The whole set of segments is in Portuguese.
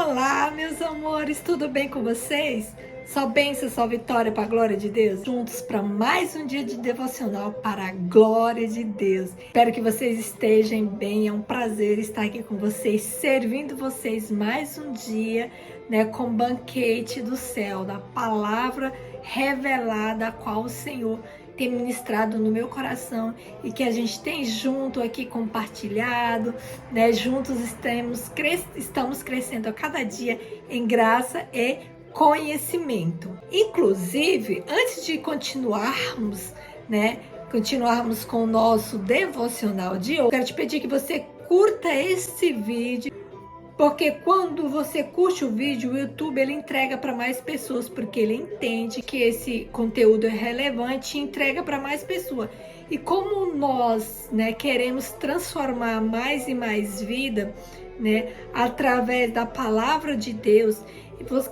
Olá, meus amores, tudo bem com vocês? Só bênção, só vitória para a glória de Deus? Juntos para mais um dia de devocional para a glória de Deus. Espero que vocês estejam bem, é um prazer estar aqui com vocês, servindo vocês mais um dia, com banquete do céu, da palavra revelada, a qual o Senhor tem ministrado no meu coração e que a gente tem junto aqui compartilhado, juntos estamos crescendo a cada dia em graça e conhecimento. Inclusive, antes de continuarmos com o nosso devocional de hoje, quero te pedir que você curta esse vídeo, porque quando você curte o vídeo, o YouTube ele entrega para mais pessoas, porque ele entende que esse conteúdo é relevante e entrega para mais pessoas. E como nós, queremos transformar mais e mais vida, através da palavra de Deus,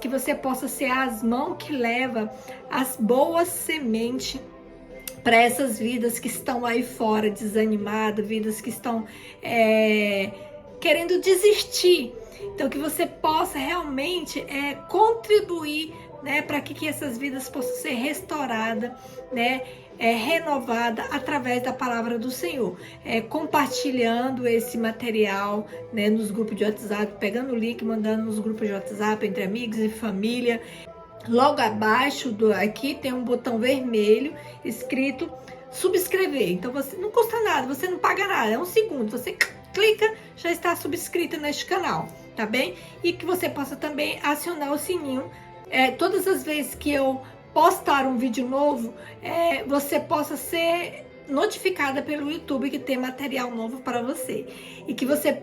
que você possa ser as mãos que leva as boas sementes para essas vidas que estão aí fora desanimadas, vidas que estão querendo desistir. Então que você possa realmente contribuir, para que essas vidas possam ser restauradas, renovada através da palavra do Senhor, compartilhando esse material, nos grupos de WhatsApp, pegando o link, mandando nos grupos de WhatsApp entre amigos e família. Logo abaixo aqui tem um botão vermelho escrito subscrever. Então você não custa nada, você não paga nada, é um segundo, você clica, já está subscrito neste canal, tá bem? E que você possa também acionar o sininho, todas as vezes que eu postar um vídeo novo, você possa ser notificada pelo YouTube que tem material novo para você. E que você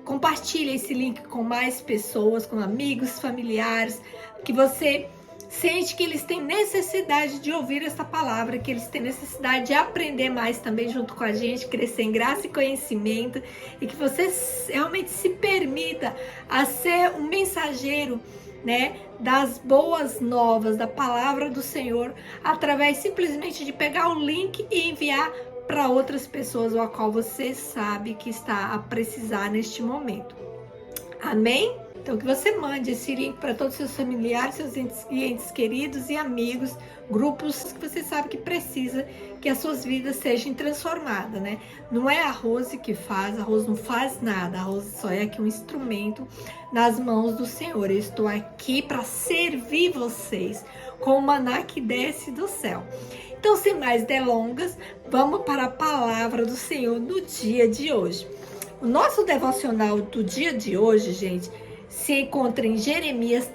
compartilhe esse link com mais pessoas, com amigos, familiares, que você sente que eles têm necessidade de ouvir essa palavra, que eles têm necessidade de aprender mais também junto com a gente, crescer em graça e conhecimento, e que você realmente se permita a ser um mensageiro, das boas novas, da palavra do Senhor, através simplesmente de pegar o link e enviar para outras pessoas, a qual você sabe que está a precisar neste momento. Amém? Então que você mande esse link para todos os seus familiares, seus entes queridos e amigos, grupos que você sabe que precisa que as suas vidas sejam transformadas, Não é a Rose que faz, a Rose não faz nada, a Rose só é aqui um instrumento nas mãos do Senhor. Eu estou aqui para servir vocês com o maná que desce do céu. Então, sem mais delongas, vamos para a palavra do Senhor no dia de hoje. O nosso devocional do dia de hoje, gente, se encontra em Jeremias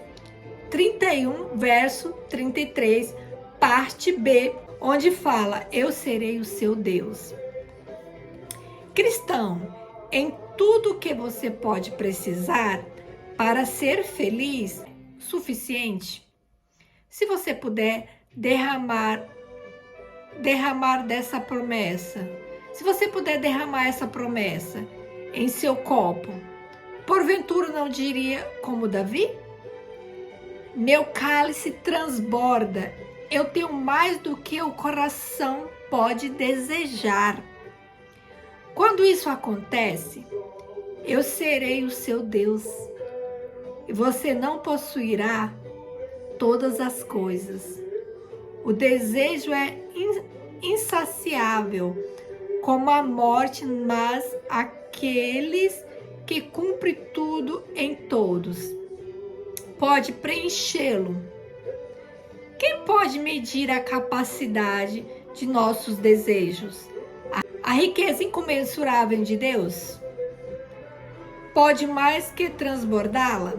31, verso 33, parte B, onde fala: eu serei o seu Deus. Cristão, em tudo que você pode precisar para ser feliz, suficiente? Se você puder derramar dessa promessa, se você puder derramar essa promessa em seu copo, porventura não diria como Davi? Meu cálice transborda, eu tenho mais do que o coração pode desejar. Quando isso acontece, eu serei o seu Deus, e você não possuirá todas as coisas. O desejo é insaciável, como a morte, mas aqueles que cumpre tudo em todos pode preenchê-lo. Quem pode medir a capacidade de nossos desejos? A riqueza incomensurável de Deus pode mais que transbordá-la?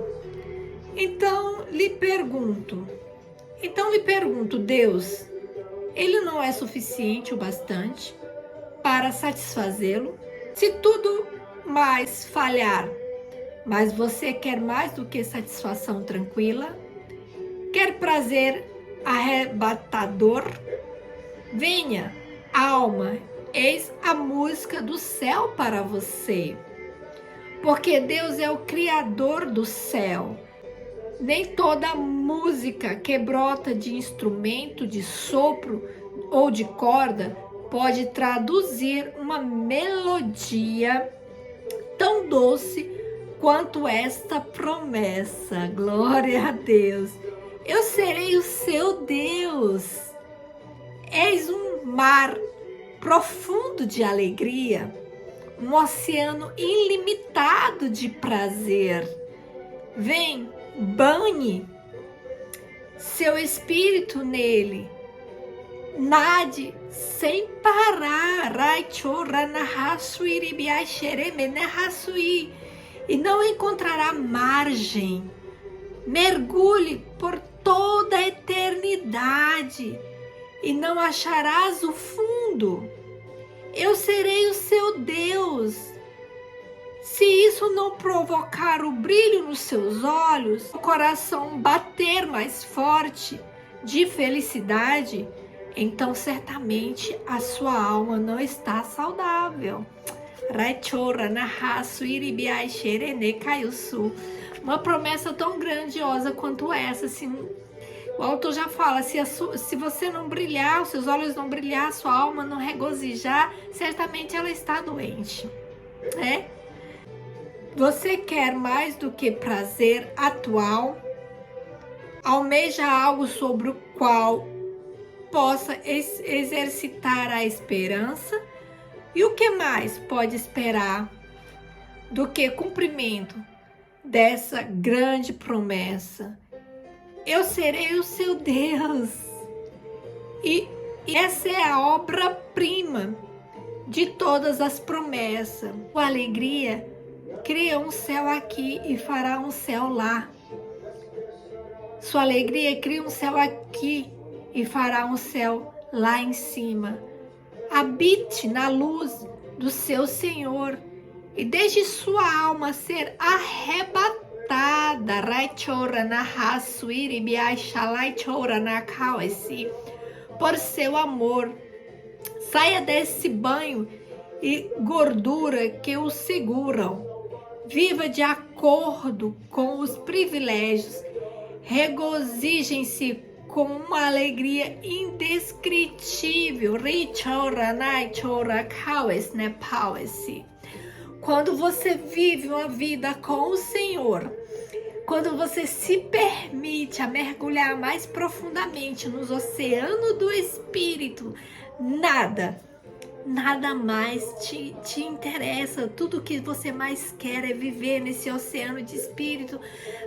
Então lhe pergunto, Deus, ele não é suficiente o bastante para satisfazê-lo? Se tudo mais falhar, mas você quer mais do que satisfação tranquila? Quer prazer arrebatador? Venha, alma, eis a música do céu para você. Porque Deus é o Criador do céu. Nem toda música que brota de instrumento, de sopro ou de corda pode traduzir uma melodia tão doce quanto esta promessa. Glória a Deus. Eu serei o seu Deus. És um mar profundo de alegria, um oceano ilimitado de prazer. Vem, banhe seu espírito nele. Nade sem parar. E não encontrará margem. Mergulhe por toda a eternidade e não acharás o fundo. Eu serei o seu Deus. Se isso não provocar o brilho nos seus olhos, o coração bater mais forte de felicidade, então certamente a sua alma não está saudável. Uma promessa tão grandiosa quanto essa, assim, o autor já fala, se você não brilhar, os seus olhos não brilhar, sua alma não regozijar, certamente ela está doente, né? Você quer mais do que prazer atual? Almeja algo sobre o qual possa exercitar a esperança? E o que mais pode esperar do que cumprimento dessa grande promessa? Eu serei o seu Deus. E essa é a obra-prima de todas as promessas. Com alegria, cria um céu aqui e fará um céu lá. Sua alegria cria um céu aqui e fará um céu lá em cima. Habite na luz do seu Senhor e deixe sua alma ser arrebatada por seu amor. Saia desse banho e gordura que o seguram. Viva de acordo com os privilégios. Regozijem-se com uma alegria indescritível. Quando você vive uma vida com o Senhor, quando você se permite a mergulhar mais profundamente nos oceanos do Espírito, nada mais te interessa. Tudo que você mais quer é viver nesse oceano de Espírito,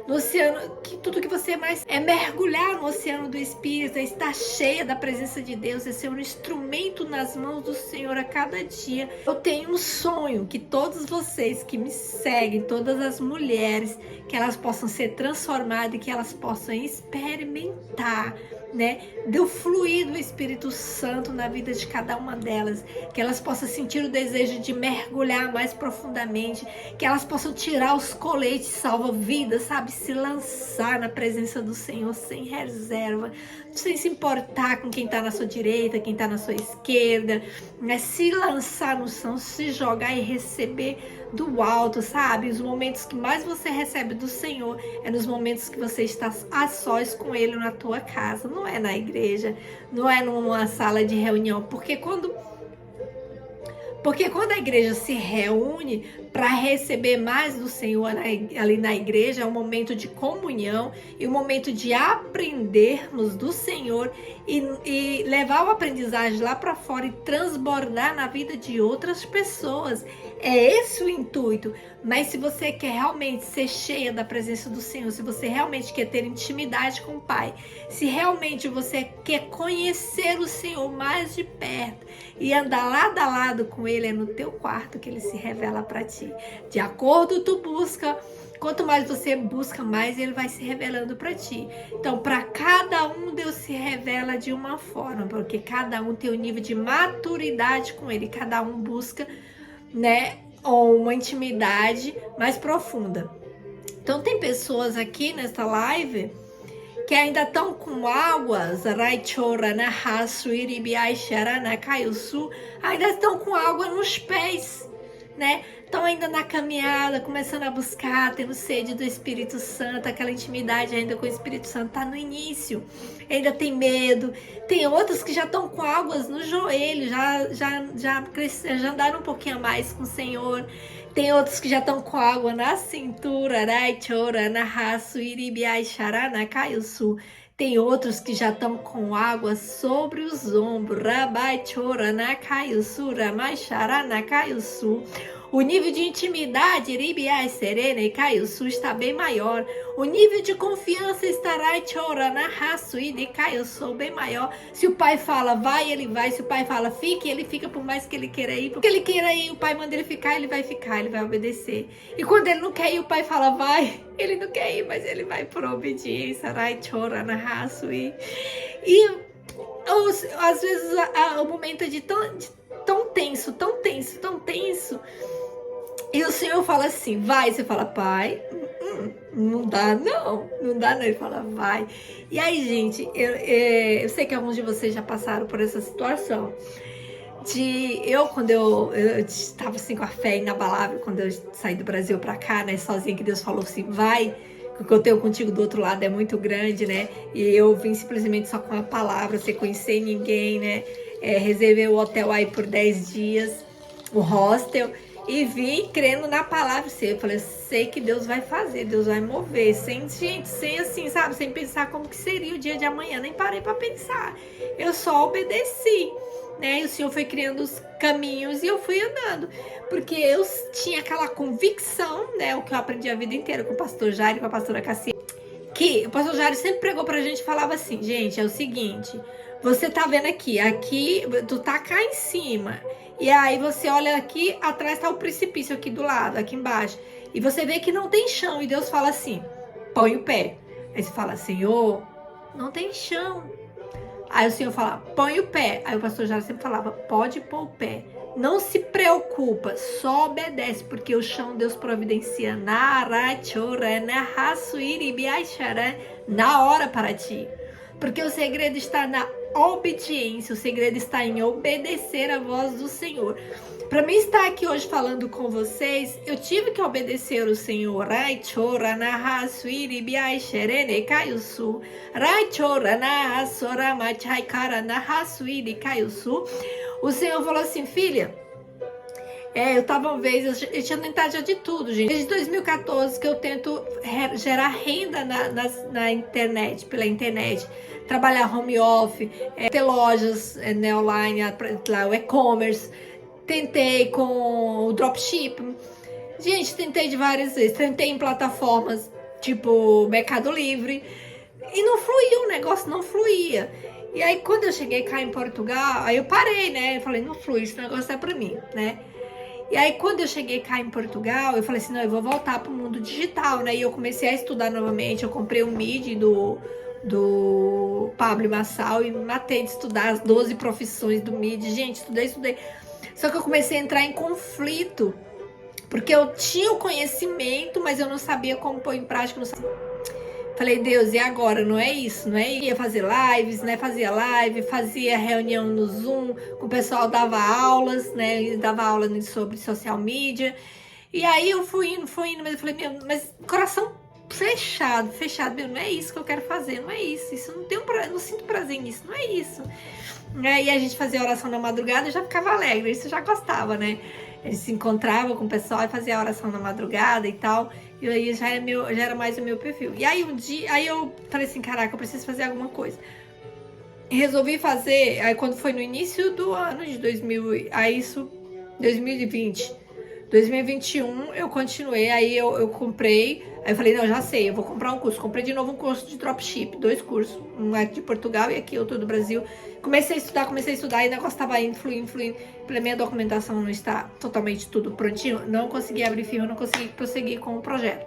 no oceano, tudo que você mais é mergulhar no oceano do Espírito, é estar cheia da presença de Deus, é ser um instrumento nas mãos do Senhor a cada dia. Eu tenho um sonho que todos vocês que me seguem, todas as mulheres, que elas possam ser transformadas e que elas possam experimentar, né, do fluir do Espírito Santo na vida de cada uma delas, que elas possam sentir o desejo de mergulhar mais profundamente, que elas possam tirar os coletes salva-vidas, sabe, se lançar na presença do Senhor sem reserva, sem se importar com quem está na sua direita, quem está na sua esquerda, né, se lançar no chão, se jogar e receber do alto, sabe? Os momentos que mais você recebe do Senhor é nos momentos que você está a sós com Ele na tua casa, não é na igreja, não é numa sala de reunião, porque quando a igreja se reúne para receber mais do Senhor ali na igreja, é um momento de comunhão e um momento de aprendermos do Senhor e levar o aprendizagem lá para fora e transbordar na vida de outras pessoas. É esse o intuito. Mas se você quer realmente ser cheia da presença do Senhor, se você realmente quer ter intimidade com o Pai, se realmente você quer conhecer o Senhor mais de perto e andar lado a lado com Ele, é no teu quarto que Ele se revela para ti. De acordo tu busca, quanto mais você busca, mais Ele vai se revelando para ti. Então, para cada um, Deus se revela de uma forma, porque cada um tem um nível de maturidade com Ele, cada um busca, né, uma intimidade mais profunda. Então tem pessoas aqui nesta live que ainda estão com águas, ainda estão com água nos pés, né? Estão ainda na caminhada, começando a buscar, tendo sede do Espírito Santo, aquela intimidade ainda com o Espírito Santo está no início, ainda tem medo. Tem outros que já estão com águas no joelho, já andaram um pouquinho a mais com o Senhor. Tem outros que já estão com água na cintura, tem outros que já estão com água sobre os ombros. O nível de intimidade está bem maior. O nível de confiança estará bem maior. Se o pai fala vai, ele vai. Se o pai fala fique, ele fica, por mais que ele queira ir. Porque ele queira ir, o pai manda ele ficar, ele vai obedecer. E quando ele não quer ir, o pai fala vai, ele não quer ir, mas ele vai por obediência. E às vezes o momento é de tão tenso. E o Senhor fala assim, vai, você fala, pai, não dá não, ele fala, vai. E aí, gente, eu sei que alguns de vocês já passaram por essa situação, quando eu estava assim com a fé inabalável, quando eu saí do Brasil pra cá, né, sozinha, que Deus falou assim, vai, o que eu tenho contigo do outro lado é muito grande, né, e eu vim simplesmente só com a palavra, sem conhecer ninguém, né, reservei o hotel aí por 10 dias, o hostel, e vim crendo na palavra. Eu falei, sei que Deus vai fazer, Deus vai mover. Sem assim, sabe? Sem pensar como que seria o dia de amanhã. Nem parei para pensar. Eu só obedeci, né? E o Senhor foi criando os caminhos e eu fui andando. Porque eu tinha aquela convicção, né? O que eu aprendi a vida inteira com o pastor Jair e com a pastora Cassia. Que o pastor Jair sempre pregou pra gente e falava assim, gente, é o seguinte, você tá vendo aqui, tu tá cá em cima. E aí você olha aqui, atrás tá o precipício aqui do lado, aqui embaixo. E você vê que não tem chão. E Deus fala assim, põe o pé. Aí você fala, Senhor, não tem chão. Aí o Senhor fala, põe o pé. Aí o pastor já sempre falava, pode pôr o pé. Não se preocupa, só obedece, porque o chão Deus providencia na hora para ti. Porque o segredo está na obediência, o segredo está em obedecer a voz do Senhor. Para mim estar aqui hoje falando com vocês, eu tive que obedecer o Senhor. O Senhor falou assim, filha, eu tava uma vez, eu tinha tentado já de tudo, gente. Desde 2014 que eu tento gerar renda na internet, pela internet. Trabalhar home office, ter lojas online, lá, o e-commerce. Tentei com o dropshipping. Gente, tentei de várias vezes. Tentei em plataformas tipo Mercado Livre. E não fluía, o negócio não fluía. E aí, quando eu cheguei cá em Portugal, aí eu parei, né? Eu falei, não flui, esse negócio é pra mim, né? E aí, quando eu cheguei cá em Portugal, eu falei assim, não, eu vou voltar pro mundo digital, né? E eu comecei a estudar novamente, eu comprei um MIDI do Pablo Marçal e matei de estudar as 12 profissões do MIDI. Gente, estudei. Só que eu comecei a entrar em conflito, porque eu tinha o conhecimento, mas eu não sabia como pôr em prática, não sabia. Falei, Deus, e agora? Não é isso, não é? Ia fazer lives, né? Fazia live, fazia reunião no Zoom, com o pessoal dava aulas, né? Dava aula sobre social media. E aí eu fui indo, mas eu falei, meu, mas coração fechado, meu, não é isso que eu quero fazer, não é isso eu não sinto prazer nisso, não é isso. Aí a gente fazia oração na madrugada, eu já ficava alegre, isso eu já gostava, né? A gente se encontrava com o pessoal e fazia a oração na madrugada e tal. E aí já era mais o meu perfil. E aí um dia, aí eu falei assim, caraca, eu preciso fazer alguma coisa. E resolvi fazer, aí quando foi no início do ano de 2020, 2021 eu continuei, aí eu comprei, aí eu falei, não, já sei, eu vou comprar um curso. Comprei de novo um curso de dropship, 2 cursos, um aqui de Portugal e aqui outro do Brasil. Comecei a estudar e o negócio estava indo, fluindo. Pela minha documentação não está totalmente tudo prontinho, não consegui abrir firma, não consegui prosseguir com o projeto.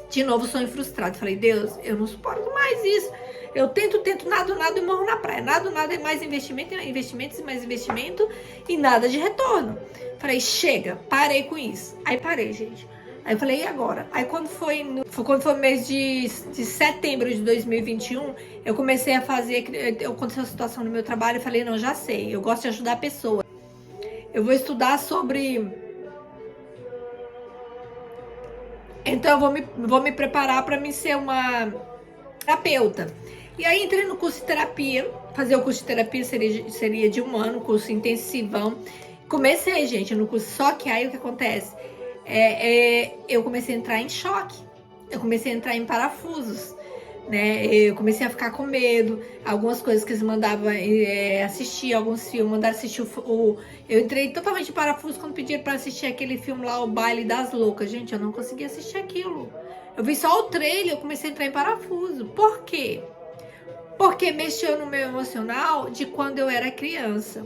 De novo, sonho frustrado. Falei, Deus, eu não suporto mais isso. Eu tento, nada e morro na praia. Nada é mais investimentos e mais investimento e nada de retorno. Falei, chega, parei com isso. Aí parei, gente. Aí eu falei, e agora? Aí quando foi no mês de setembro de 2021, eu comecei a fazer, aconteceu a situação no meu trabalho, eu falei, não, já sei, eu gosto de ajudar pessoas. Eu vou estudar sobre... Então eu vou me preparar para me ser uma terapeuta. E aí entrei no curso de terapia, fazer o curso de terapia seria de 1 ano, curso intensivão. Comecei, gente, no curso, só que aí o que acontece? eu comecei a entrar em choque, eu comecei a entrar em parafusos, né? Eu comecei a ficar com medo. Algumas coisas que eles mandavam assistir, alguns filmes, mandaram assistir eu entrei totalmente em parafuso quando pediram para assistir aquele filme lá, O Baile das Loucas. Gente, eu não conseguia assistir aquilo. Eu vi só o trailer, eu comecei a entrar em parafuso. Por quê? Porque mexeu no meu emocional de quando eu era criança.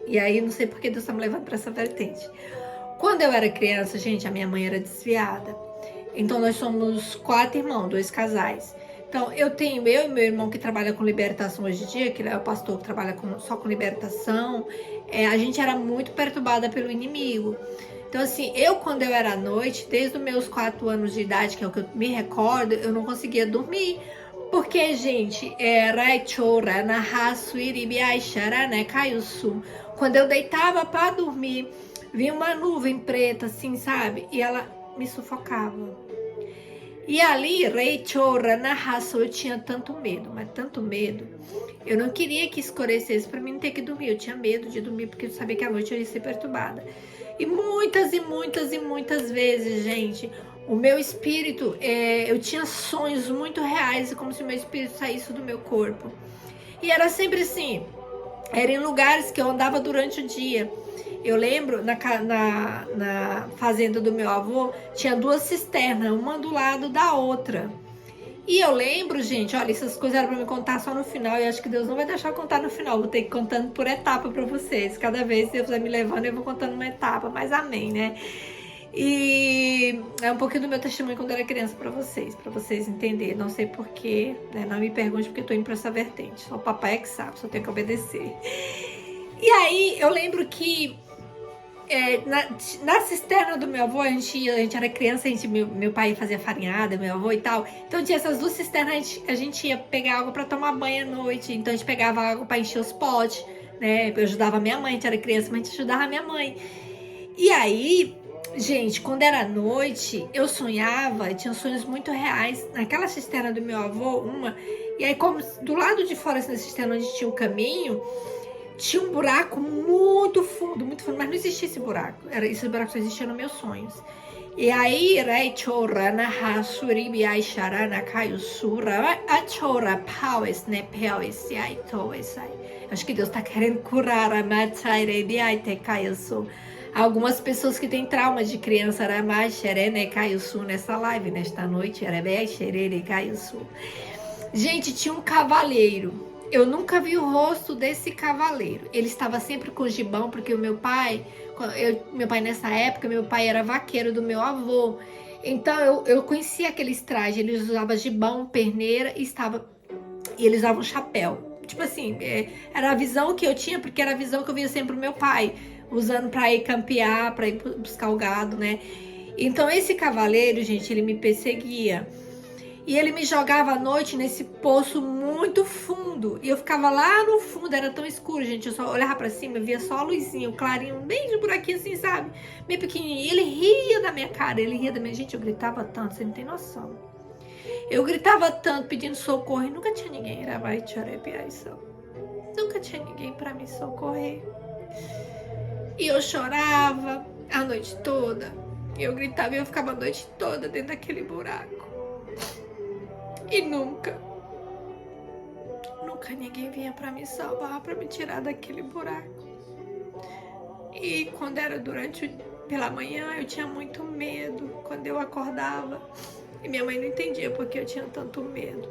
E aí, não sei por que Deus tá me levando para essa vertente. Quando eu era criança, gente, a minha mãe era desviada. Então, nós somos 4 irmãos, 2 casais. Então, eu e meu irmão que trabalha com libertação hoje em dia, que ele é o pastor que trabalha só com libertação. A gente era muito perturbada pelo inimigo. Então, assim, quando eu era à noite, desde os meus 4 anos de idade, que é o que eu me recordo, eu não conseguia dormir. Porque, gente, quando eu deitava para dormir, vinha uma nuvem preta, assim, sabe? E ela me sufocava. E ali, eu tinha tanto medo, mas tanto medo. Eu não queria que escurecesse para mim não ter que dormir. Eu tinha medo de dormir porque eu sabia que à noite eu ia ser perturbada. E muitas vezes, gente, o meu espírito, eu tinha sonhos muito reais, como se o meu espírito saísse do meu corpo. E era sempre assim, era em lugares que eu andava durante o dia. Eu lembro, na fazenda do meu avô, tinha 2 cisternas, uma do lado da outra. E eu lembro, gente, olha, essas coisas eram pra me contar só no final, e acho que Deus não vai deixar eu contar no final, vou ter que ir contando por etapa pra vocês. Cada vez Deus vai me levando, eu vou contando uma etapa, mas amém, né? E é um pouquinho do meu testemunho quando eu era criança pra vocês entenderem. Não sei porquê, né? Não me pergunte porque eu tô indo pra essa vertente. Só o papai é que sabe, só tenho que obedecer. E aí, eu lembro que na cisterna do meu avô, a gente era criança, meu pai fazia farinhada, meu avô e tal. Então tinha essas 2 cisternas, a gente ia pegar água pra tomar banho à noite. Então a gente pegava água pra encher os potes, né? Eu ajudava a minha mãe, a gente era criança, mas a gente ajudava a minha mãe. E aí, gente, quando era noite, eu sonhava, eu tinha sonhos muito reais. Naquela cisterna do meu avô, e aí como do lado de fora da cisterna onde tinha o caminho, tinha um buraco muito fundo, mas não existia esse buraco. Esse buraco só existia nos meus sonhos. E aí, acho que Deus tá querendo curar a algumas pessoas que têm trauma de criança nessa live, nesta noite. Gente, tinha um cavaleiro. Eu nunca vi o rosto desse cavaleiro. Ele estava sempre com gibão, porque o meu pai nessa época, meu pai era vaqueiro do meu avô. Então eu conhecia aqueles trajes. Eles usavam gibão, perneira e eles usavam chapéu. Tipo assim, era a visão que eu tinha, porque era a visão que eu via sempre o meu pai usando para ir campear, para ir buscar o gado, né? Então esse cavaleiro, gente, ele me perseguia. E ele me jogava à noite nesse poço muito fundo. E eu ficava lá no fundo, era tão escuro, gente. Eu só olhava pra cima, eu via só a luzinha, o clarinho, bem de buraquinho assim, sabe? Bem pequenininho. E ele ria da minha cara, ele ria da minha... Gente, eu gritava tanto, você não tem noção. Eu gritava tanto, pedindo socorro, e nunca tinha ninguém. Nunca tinha ninguém pra me socorrer. E eu chorava a noite toda. Eu gritava e eu ficava a noite toda dentro daquele buraco. E nunca ninguém vinha pra me salvar, pra me tirar daquele buraco. E quando era pela manhã, eu tinha muito medo quando eu acordava. E minha mãe não entendia porque eu tinha tanto medo.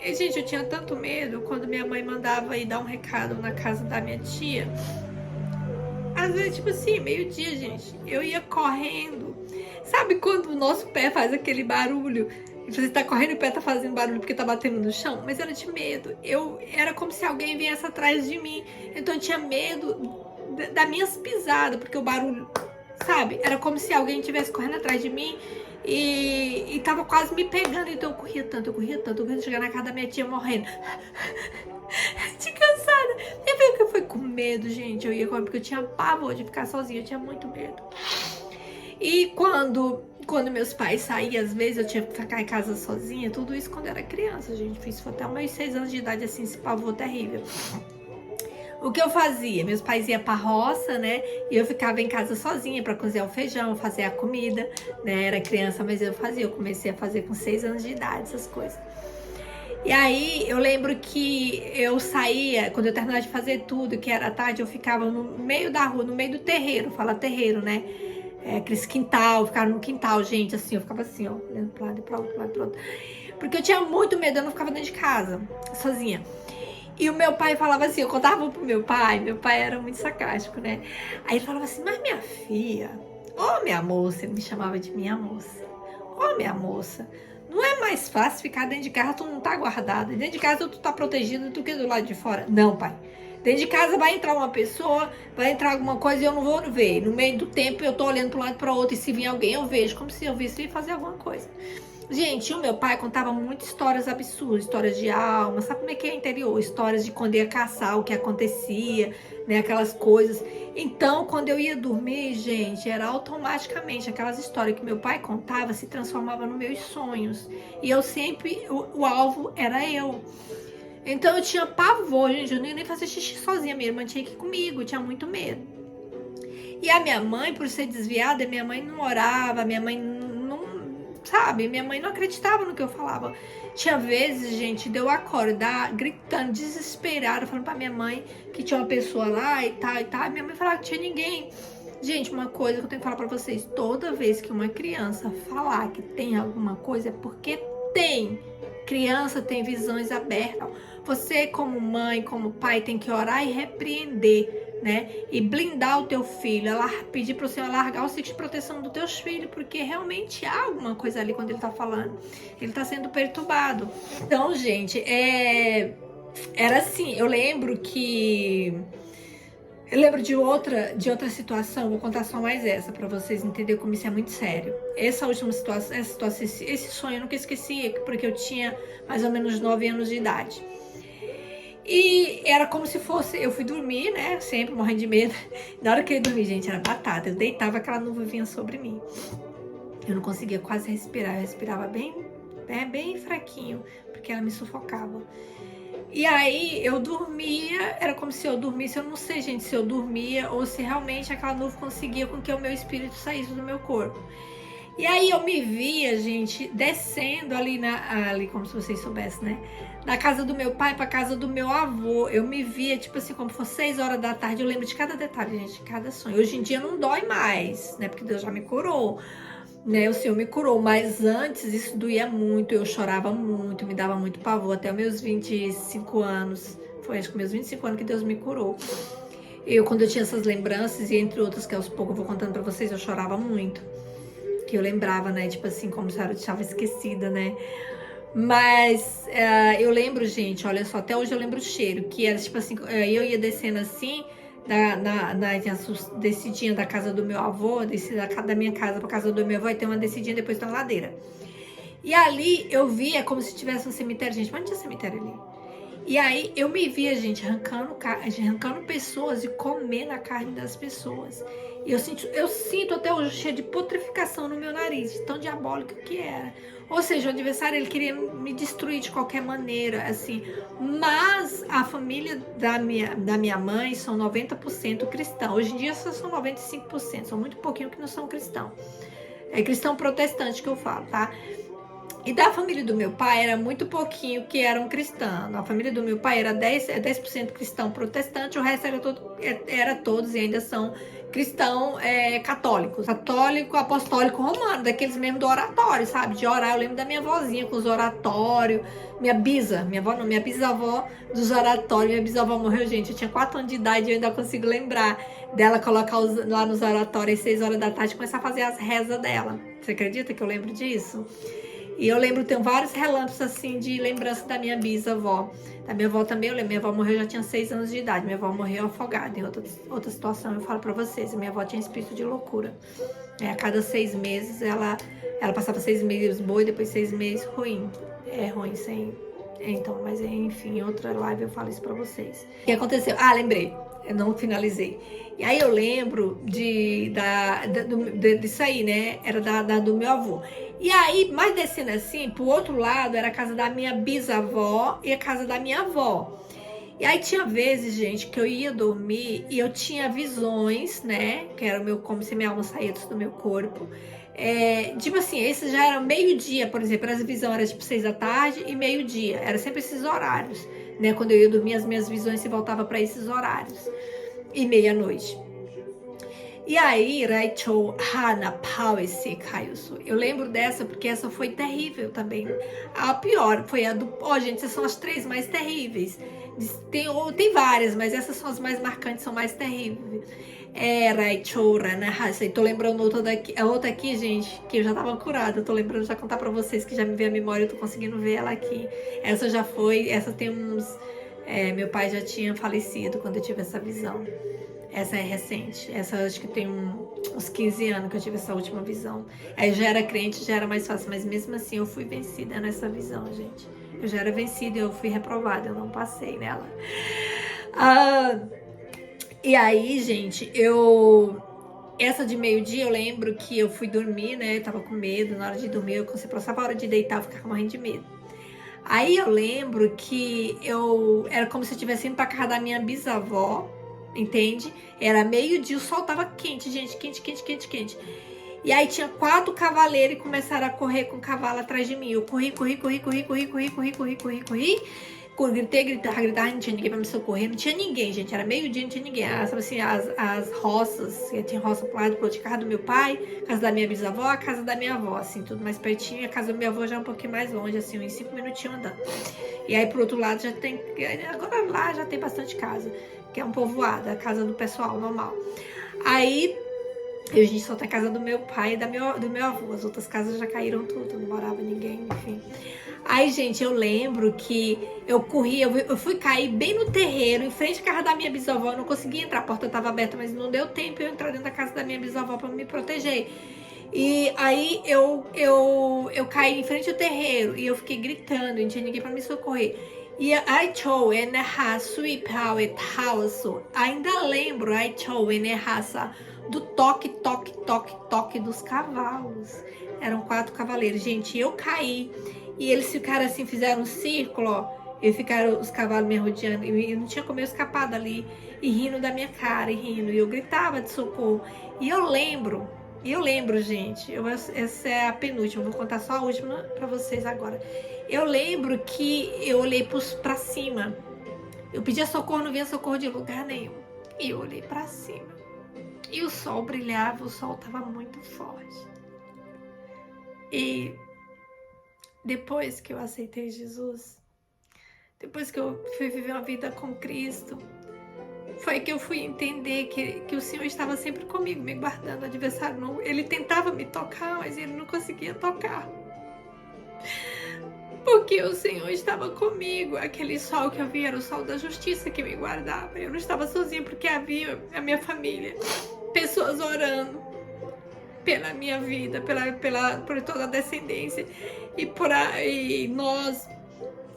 E, gente, eu tinha tanto medo quando minha mãe mandava ir dar um recado na casa da minha tia. Às vezes, tipo assim, meio-dia, gente, eu ia correndo. Sabe quando o nosso pé faz aquele barulho? Você tá correndo e o pé tá fazendo barulho porque tá batendo no chão? Mas era de medo. Era como se alguém viesse atrás de mim. Então eu tinha medo das minhas pisadas, porque o barulho, sabe? Era como se alguém estivesse correndo atrás de mim e tava quase me pegando. Então eu corria tanto, chegar na casa da minha tia morrendo. De cansada. E veio que eu fui com medo, gente. Eu ia correr porque eu tinha pavor de ficar sozinha. Eu tinha muito medo. E quando meus pais saíam, às vezes eu tinha que ficar em casa sozinha, tudo isso quando eu era criança, gente. Fiz até meus 6 anos de idade, assim, esse pavor terrível. O que eu fazia? Meus pais iam pra roça, né? E eu ficava em casa sozinha pra cozinhar o feijão, fazer a comida, né? Era criança, mas eu fazia. Eu comecei a fazer com 6 anos de idade, essas coisas. E aí eu lembro que eu saía, quando eu terminava de fazer tudo, que era tarde, eu ficava no meio da rua, no meio do terreiro, fala terreiro, né? Aqueles quintal, ficava no quintal, gente, assim, eu ficava assim, ó, olhando pra lado e pra outro, pra lado e pra outro. Porque eu tinha muito medo, eu não ficava dentro de casa, sozinha. E o meu pai falava assim, eu contava pro meu pai era muito sarcástico, né? Aí ele falava assim, mas minha filha, ô minha moça, ele me chamava de minha moça, ô minha moça, não é mais fácil ficar dentro de casa, tu não tá guardada, dentro de casa tu tá protegido do que do lado de fora? Não, pai. Dentro de casa vai entrar uma pessoa, vai entrar alguma coisa e eu não vou ver. No meio do tempo eu tô olhando para um lado e para outro e se vir alguém eu vejo, como se eu visse ele fazer alguma coisa. Gente, o meu pai contava muitas histórias absurdas, histórias de alma, sabe como é que é interior? Histórias de quando ia caçar, o que acontecia, né, aquelas coisas. Então, quando eu ia dormir, gente, era automaticamente aquelas histórias que meu pai contava se transformava nos meus sonhos. E eu sempre, o alvo era eu. Então eu tinha pavor, gente, eu não ia nem fazer xixi sozinha, minha irmã tinha que ir comigo, eu tinha muito medo. E a minha mãe, por ser desviada, minha mãe não orava, minha mãe não, sabe, minha mãe não acreditava no que eu falava. Tinha vezes, gente, de eu acordar gritando, desesperada, falando pra minha mãe que tinha uma pessoa lá e tal, e minha mãe falava que tinha ninguém. Gente, uma coisa que eu tenho que falar pra vocês, toda vez que uma criança falar que tem alguma coisa é porque tem. Criança tem visões abertas. Você, como mãe, como pai, tem que orar e repreender, né? E blindar o teu filho, pedir para o Senhor largar o ciclo de proteção dos teus filhos, porque realmente há alguma coisa ali quando ele tá falando. Ele tá sendo perturbado. Então, gente, era assim, eu lembro de outra situação, vou contar só mais essa para vocês entenderem como isso é muito sério. Essa última situação, esse sonho eu nunca esqueci, porque eu tinha mais ou menos 9 anos de idade. E era como se fosse, eu fui dormir, né, sempre morrendo de medo. Na hora que eu ia dormir, gente, era batata, eu deitava, aquela nuvem vinha sobre mim. Eu não conseguia quase respirar, eu respirava bem fraquinho, porque ela me sufocava. E aí eu dormia, era como se eu dormisse, eu não sei, gente, se eu dormia ou se realmente aquela nuvem conseguia com que o meu espírito saísse do meu corpo. E aí eu me via, gente, descendo ali como se vocês soubessem, né? Da casa do meu pai pra casa do meu avô. Eu me via, tipo assim, como fosse 6 horas da tarde. Eu lembro de cada detalhe, gente, de cada sonho. Hoje em dia não dói mais, né? Porque Deus já me curou. Né, o Senhor me curou, mas antes isso doía muito, eu chorava muito, me dava muito pavor, até os meus 25 anos, foi acho que meus 25 anos que Deus me curou. Quando eu tinha essas lembranças, e entre outras que aos poucos eu vou contando pra vocês, eu chorava muito, que eu lembrava, né, tipo assim, como se eu estava esquecida, né, mas eu lembro, gente, olha só, até hoje eu lembro o cheiro, que era tipo assim, eu ia descendo assim, na descidinha da casa do meu avô, desci da minha casa pra casa do meu avô, e tem uma descidinha, depois tem uma ladeira. E ali eu via como se tivesse um cemitério, gente, mas não tinha cemitério ali. E aí eu me via, gente, arrancando pessoas e comendo a carne das pessoas. E eu sinto até hoje cheio de putrificação no meu nariz, de tão diabólico que era. Ou seja, o adversário, ele queria me destruir de qualquer maneira, assim. Mas a família da minha mãe são 90% cristão. Hoje em dia só são 95%, são muito pouquinho que não são cristão. É cristão protestante que eu falo, tá? E da família do meu pai era muito pouquinho que eram cristãos. A família do meu pai era 10% cristão protestante, o resto era todos e ainda são cristão católicos. Católico, apostólico, romano, daqueles mesmo do oratório, sabe? De orar. Eu lembro da minha vozinha com os oratórios. Minha bisavó dos oratórios. Minha bisavó morreu, gente. Eu tinha 4 anos de idade e eu ainda consigo lembrar dela colocar lá nos oratórios às 6 horas da tarde e começar a fazer as rezas dela. Você acredita que eu lembro disso? E eu lembro, tenho vários relâmpagos assim de lembrança da minha bisavó. Da minha avó também, eu lembro, minha avó morreu, já tinha 6 anos de idade. Minha avó morreu afogada. Em outra situação, eu falo pra vocês, minha avó tinha espírito de loucura. A cada 6 meses, ela passava 6 meses boa e depois 6 meses ruim. Ruim, sem... Então, mas enfim, em outra live eu falo isso pra vocês. O que aconteceu? Lembrei. Eu não finalizei. E aí eu lembro disso aí, né? Era do meu avô. E aí, mais descendo assim, pro outro lado, era a casa da minha bisavó e a casa da minha avó. E aí tinha vezes, gente, que eu ia dormir e eu tinha visões, né? Que era o meu, como se minha alma saísse do meu corpo. Tipo assim, esse já era meio-dia, por exemplo, as visões eram tipo 6 da tarde e meio-dia. Era sempre esses horários, né? Quando eu ia dormir, as minhas visões se voltavam para esses horários. E meia-noite. E aí, Raichou Hana Pau esse Kaiusu. Eu lembro dessa porque essa foi terrível também. A pior foi a do. Ó, gente, essas são as 3 mais terríveis. Tem várias, mas essas são as mais marcantes, são mais terríveis. Raichou Ranahasa. E tô lembrando a outra aqui, gente, que eu já tava curada. Eu tô lembrando já contar pra vocês que já me veio a memória, eu tô conseguindo ver ela aqui. Essa já foi, essa tem uns. Meu pai já tinha falecido quando eu tive essa visão. Essa é recente, essa acho que tem uns 15 anos que eu tive essa última visão. Aí eu já era crente, já era mais fácil, mas mesmo assim eu fui vencida nessa visão, gente. Eu já era vencida, eu fui reprovada, eu não passei nela. E aí, gente, essa de meio-dia eu lembro que eu fui dormir, né? Eu tava com medo, na hora de dormir, eu quando você passava a hora de deitar, eu ficava morrendo de medo. Aí eu lembro que era como se eu estivesse indo pra casa da minha bisavó, entende? Era meio-dia, o sol tava quente, gente, quente, quente, quente, quente. E aí tinha 4 cavaleiros e começaram a correr com o cavalo atrás de mim. Eu corri. Gritei, gritava, não tinha ninguém pra me socorrer, não tinha ninguém, gente, era meio-dia, não tinha ninguém. Assim, as roças, tinha roça pro lado, pro outro, casa do meu pai, casa da minha bisavó, a casa da minha avó, assim, tudo mais pertinho, a casa da minha avó já é um pouquinho mais longe, assim, uns 5 minutinhos andando. E aí pro outro lado já tem, agora lá já tem bastante casa, que é um povoado, a casa do pessoal, normal. Aí, a gente só tem a casa do meu pai e do meu avô, as outras casas já caíram tudo, não morava ninguém, enfim. Aí, gente, eu lembro que eu corri, eu fui cair bem no terreiro, em frente à casa da minha bisavó. Eu não consegui entrar, a porta estava aberta, mas não deu tempo eu entrar dentro da casa da minha bisavó para me proteger. E aí eu caí em frente ao terreiro e eu fiquei gritando, não tinha ninguém para me socorrer. E ainda lembro do toque, toque, toque, toque dos cavalos. Eram 4 cavaleiros, gente, eu caí. E eles ficaram assim, fizeram um círculo, ó. E ficaram os cavalos me rodeando. E eu não tinha como eu escapar dali. E rindo da minha cara, e rindo. E eu gritava de socorro. E eu lembro, gente. Essa é a penúltima, vou contar só a última pra vocês agora. Eu lembro que eu olhei pra cima. Eu pedia socorro, não via socorro de lugar nenhum. E eu olhei pra cima. E o sol brilhava, o sol tava muito forte. E depois que eu aceitei Jesus, depois que eu fui viver uma vida com Cristo, foi que eu fui entender que o Senhor estava sempre comigo, me guardando. O adversário não, ele tentava me tocar, mas ele não conseguia tocar. Porque o Senhor estava comigo. Aquele sol que eu via era o sol da justiça que me guardava. Eu não estava sozinha porque havia a minha família, pessoas orando pela minha vida, por toda a descendência. E nós,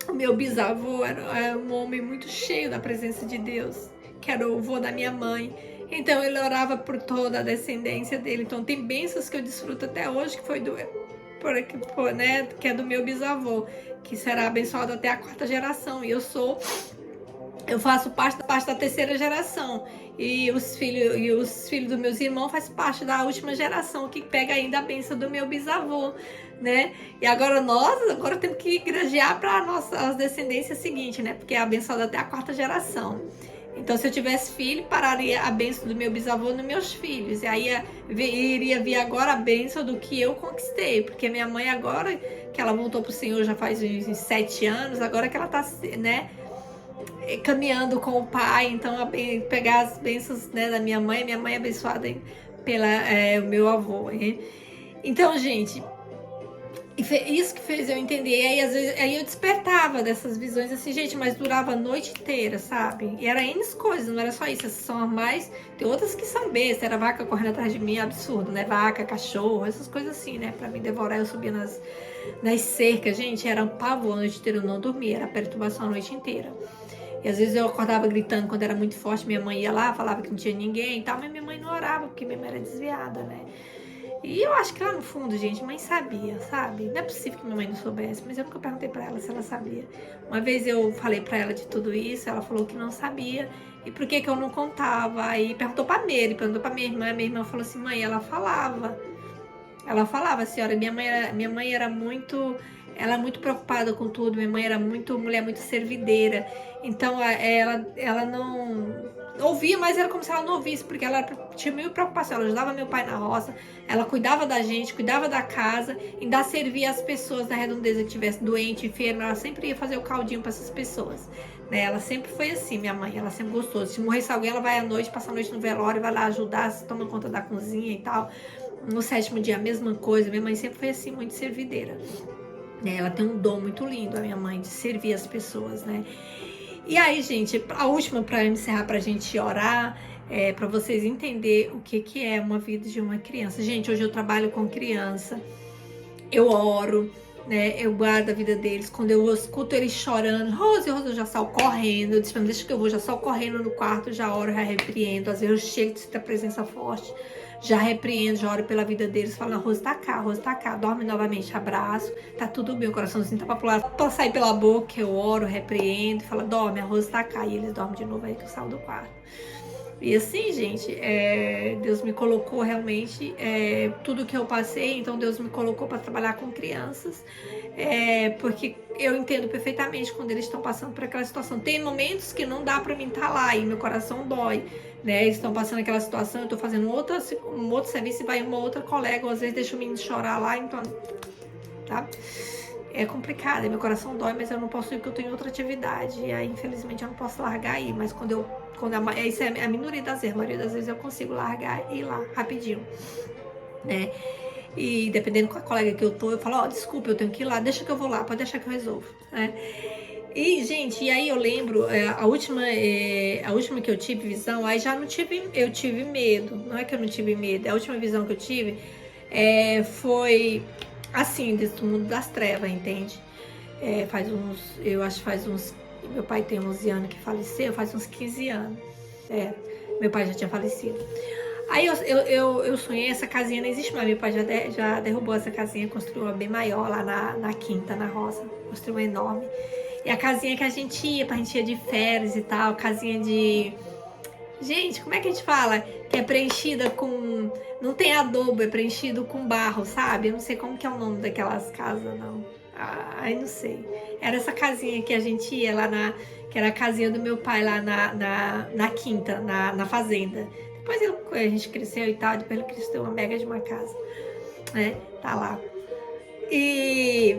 o meu bisavô era um homem muito cheio da presença de Deus, que era o avô da minha mãe. Então ele orava por toda a descendência dele. Então tem bênçãos que eu desfruto até hoje, que foi né, que é do meu bisavô, que será abençoado até a 4ª geração. E eu faço parte da 3ª geração. E os filhos dos meus irmãos fazem parte da última geração, que pega ainda a bênção do meu bisavô, né? E agora nós temos que granjear para as descendências seguintes, né? Porque é abençoado até a 4ª geração. Então, se eu tivesse filho, pararia a bênção do meu bisavô nos meus filhos. E aí iria vir agora a bênção do que eu conquistei. Porque minha mãe agora, que ela voltou pro Senhor já faz uns 7 anos, agora que ela tá, né, caminhando com o pai. Então, pegar as bênçãos, né, da minha mãe é abençoada pelo meu avô. Hein? Então, gente, isso que fez eu entender. E aí, às vezes, eu despertava dessas visões assim, gente, mas durava a noite inteira, sabe? E era N coisas, não era só isso. Essas são as mais. Tem outras que são bestas. Era vaca correndo atrás de mim, absurdo, né? Vaca, cachorro, essas coisas assim, né? Pra me devorar, eu subia nas cercas. Gente, era um pavor a noite inteira, eu não dormia. Era perturbação a noite inteira. E às vezes eu acordava gritando quando era muito forte. Minha mãe ia lá, falava que não tinha ninguém e tal, mas minha mãe não orava, porque minha mãe era desviada, né? E eu acho que lá no fundo, gente, mãe sabia, sabe? Não é possível que minha mãe não soubesse, mas eu nunca perguntei pra ela se ela sabia. Uma vez eu falei pra ela de tudo isso, ela falou que não sabia. E por que que eu não contava? Aí perguntou pra Meire, perguntou pra minha irmã falou assim, mãe, ela falava. Ela falava, senhora, minha mãe era muito, ela muito preocupada com tudo, minha mãe era muito, mulher muito servideira, então ela não ouvia, mas era como se ela não ouvisse, porque ela tinha mil preocupação, ela ajudava meu pai na roça, ela cuidava da gente, cuidava da casa, ainda servia as pessoas da redondeza que estivesse doente, enferma, ela sempre ia fazer o caldinho para essas pessoas. Né? Ela sempre foi assim, minha mãe, ela sempre gostou. Se morresse alguém, ela vai à noite, passa a noite no velório, vai lá ajudar, toma conta da cozinha e tal. No 7º dia, a mesma coisa. Minha mãe sempre foi assim, muito servideira. Ela tem um dom muito lindo, a minha mãe, de servir as pessoas, né? E aí, gente, a última para encerrar, pra gente orar, para vocês entenderem o que é uma vida de uma criança. Gente, hoje eu trabalho com criança, eu oro, né? Eu guardo a vida deles. Quando eu escuto eles chorando, Rose, eu já saio correndo. Eu disse, deixa que eu vou, já saio correndo no quarto, já oro, já repreendo. Às vezes eu chego, sinto a presença forte, já repreendo, já oro pela vida deles. Falo, Rose tá cá, dorme novamente, abraço, tá tudo bem, o coraçãozinho tá pra sair pela boca, eu oro, repreendo, falo, dorme, a Rose tá cá. E eles dormem de novo aí que eu saio do quarto. E assim, gente, Deus me colocou realmente, tudo que eu passei, então Deus me colocou para trabalhar com crianças, porque eu entendo perfeitamente quando eles estão passando por aquela situação. Tem momentos que não dá para mim estar lá e meu coração dói, né? Eles estão passando aquela situação, eu estou fazendo um outro serviço e vai uma outra colega, ou às vezes deixa o menino chorar lá, então, tá? É complicado, meu coração dói, mas eu não posso ir porque eu tenho outra atividade. E aí, infelizmente, eu não posso largar aí. Mas isso é a minoria das vezes, a maioria das vezes eu consigo largar e ir lá, rapidinho. Né? E dependendo com a colega que eu tô, eu falo, desculpa, eu tenho que ir lá, deixa que eu vou lá, pode deixar que eu resolvo. Né? E, gente, e aí eu lembro, a última que eu tive visão, aí já não tive, eu tive medo. Não é que eu não tive medo, a última visão que eu tive foi assim, desse mundo das trevas, entende? Eu acho que faz uns, meu pai tem 11 anos que faleceu, faz uns 15 anos. Meu pai já tinha falecido. Aí eu sonhei, essa casinha não existe mais, meu pai já derrubou essa casinha, construiu uma bem maior lá na quinta, na roça, construiu uma enorme. E a casinha que a gente ia de férias e tal, casinha de... Gente, como é que a gente fala? Que é preenchida com... Não tem adobo, é preenchido com barro, sabe? Eu não sei como que é o nome daquelas casas, não. Ai, não sei. Era essa casinha que a gente ia lá que era a casinha do meu pai lá na quinta, na fazenda. Depois a gente cresceu e tal, depois ele cresceu uma mega de uma casa. Né? Tá lá. E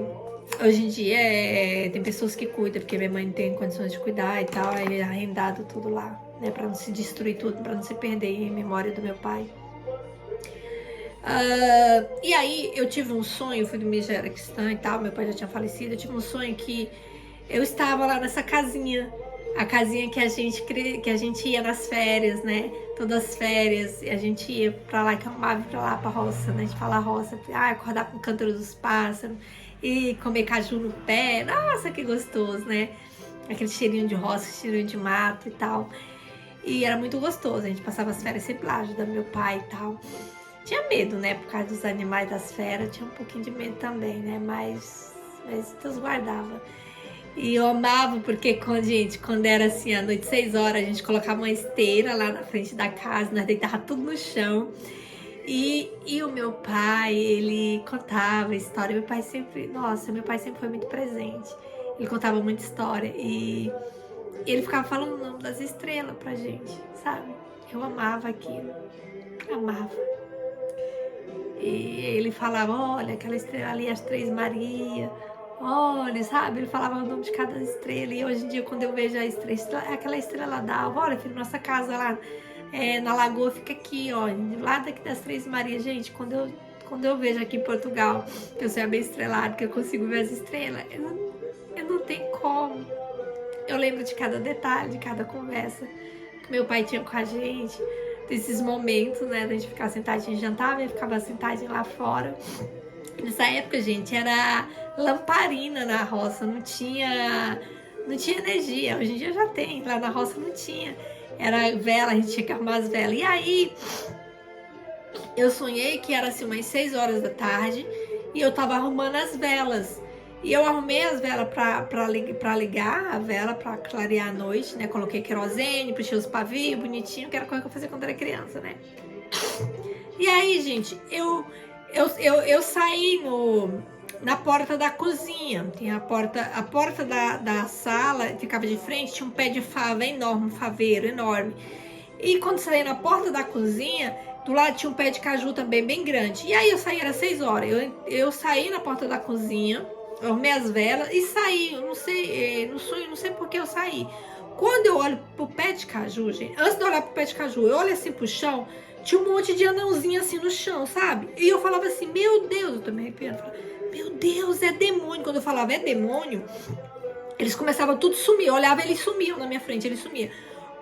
hoje em dia tem pessoas que cuidam, porque minha mãe não tem condições de cuidar e tal, aí é arrendado tudo lá, né? Pra não se destruir tudo, pra não se perder em memória do meu pai. E aí eu tive um sonho, fui do já era cristã e tal, meu pai já tinha falecido, eu tive um sonho que eu estava lá nessa casinha, a casinha que a gente ia nas férias, né? Todas as férias, e a gente ia pra lá, que eu amava ir pra lá, pra roça, né? A gente fala roça, acordar com o canto dos pássaros e comer caju no pé, nossa, que gostoso, né? Aquele cheirinho de roça, cheirinho de mato e tal. E era muito gostoso, a gente passava as férias sempre lá, ajudando meu pai e tal. Tinha medo, né? Por causa dos animais das feras, tinha um pouquinho de medo também, né? Mas Deus guardava. E eu amava porque, quando era assim, à noite, 6 horas, a gente colocava uma esteira lá na frente da casa, nós deitava tudo no chão. E o meu pai, ele contava história. Meu pai sempre foi muito presente. Ele contava muita história e ele ficava falando o nome das estrelas pra gente, sabe? Eu amava aquilo, amava. E ele falava, olha, aquela estrela ali, as Três Marias, olha, sabe? Ele falava o nome de cada estrela. E hoje em dia, quando eu vejo a estrela, aquela estrela d'alva, olha, filho, nossa casa lá na lagoa fica aqui, ó, lá daqui das Três Marias. Gente, quando eu vejo aqui em Portugal, que eu sou bem estrelado, que eu consigo ver as estrelas, eu não tenho como. Eu lembro de cada detalhe, de cada conversa que meu pai tinha com a gente, desses momentos, né, da gente ficar sentadinho, jantava e ficava sentadinho lá fora. Nessa época, gente, era lamparina na roça, não tinha energia. Hoje em dia já tem, lá na roça não tinha. Era vela, a gente tinha que arrumar as velas. E aí, eu sonhei que era assim umas 6 horas da tarde e eu tava arrumando as velas. E eu arrumei as velas pra ligar a vela, pra clarear a noite, né? Coloquei querosene, puxei os pavios, bonitinho, que era coisa que eu fazia quando era criança, né? E aí, gente, eu saí na porta da cozinha. Tem a porta da sala, ficava de frente, tinha um pé de fava enorme, um faveiro enorme. E quando saí na porta da cozinha, do lado tinha um pé de caju também bem grande. E aí eu saí, era 6 horas. Eu saí na porta da cozinha, arrumei as velas e saí. Eu não sei, no sonho, não sei por que eu saí. Quando eu olho pro pé de caju, gente, antes de olhar pro pé de caju, eu olho assim pro chão, tinha um monte de anãozinho assim no chão, sabe? E eu falava assim, meu Deus, eu tô me arrepiando. Meu Deus, é demônio. Quando eu falava é demônio, eles começavam tudo a sumir. Eu olhava, eles sumiam na minha frente, eles sumiam.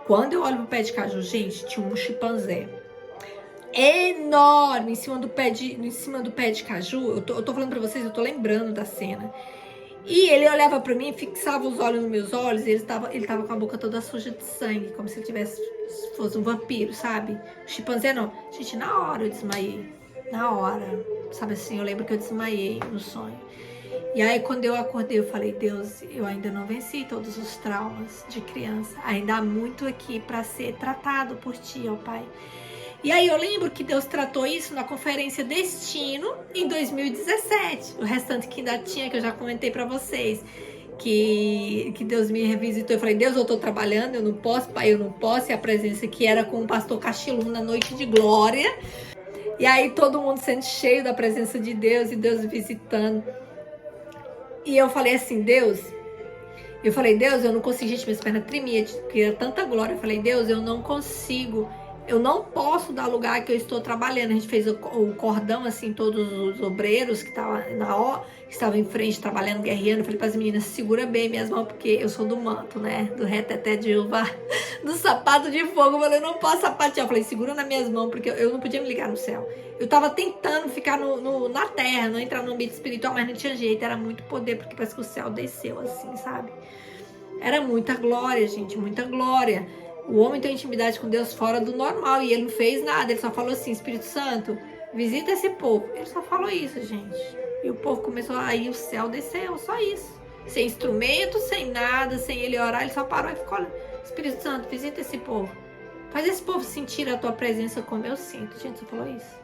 Quando eu olho pro pé de caju, gente, tinha um chimpanzé enorme em cima do pé de caju. Eu tô falando pra vocês, eu tô lembrando da cena. E ele olhava pra mim, fixava os olhos nos meus olhos, e ele tava com a boca toda suja de sangue, como se ele fosse um vampiro, sabe? Chimpanzé não. Gente, na hora eu desmaiei. Na hora. Sabe assim, eu lembro que eu desmaiei no sonho. E aí quando eu acordei, eu falei, Deus, eu ainda não venci todos os traumas de criança. Ainda há muito aqui pra ser tratado por ti, ó Pai. E aí eu lembro que Deus tratou isso na conferência Destino em 2017. O restante que ainda tinha, que eu já comentei pra vocês. Que Deus me revisitou. Eu falei, Deus, eu tô trabalhando, eu não posso, Pai, eu não posso. E a presença que era com o pastor Cachilum na noite de glória. E aí todo mundo sendo cheio da presença de Deus e Deus visitando. E eu falei assim, Deus, eu não consigo, gente, minhas pernas tremiam, porque era tanta glória. Eu falei, Deus, eu não consigo. Eu não posso dar lugar que eu estou trabalhando. A gente fez o cordão, assim, todos os obreiros que estavam em frente, trabalhando, guerreando. Eu falei para as meninas, segura bem minhas mãos, porque eu sou do manto, né? Do reteté de uva, do sapato de fogo. Eu falei, eu não posso sapatear. Eu falei, segura nas minhas mãos, porque eu não podia me ligar no céu. Eu tava tentando ficar na terra, não entrar no ambiente espiritual, mas não tinha jeito. Era muito poder, porque parece que o céu desceu, assim, sabe? Era muita glória, gente, muita glória. O homem tem intimidade com Deus fora do normal e ele não fez nada, ele só falou assim, Espírito Santo, visita esse povo. Ele só falou isso, gente. E o povo começou a ir, o céu desceu, só isso. Sem instrumento, sem nada, sem ele orar, ele só parou e ficou olhando. Espírito Santo, visita esse povo. Faz esse povo sentir a tua presença como eu sinto. Gente, você falou isso?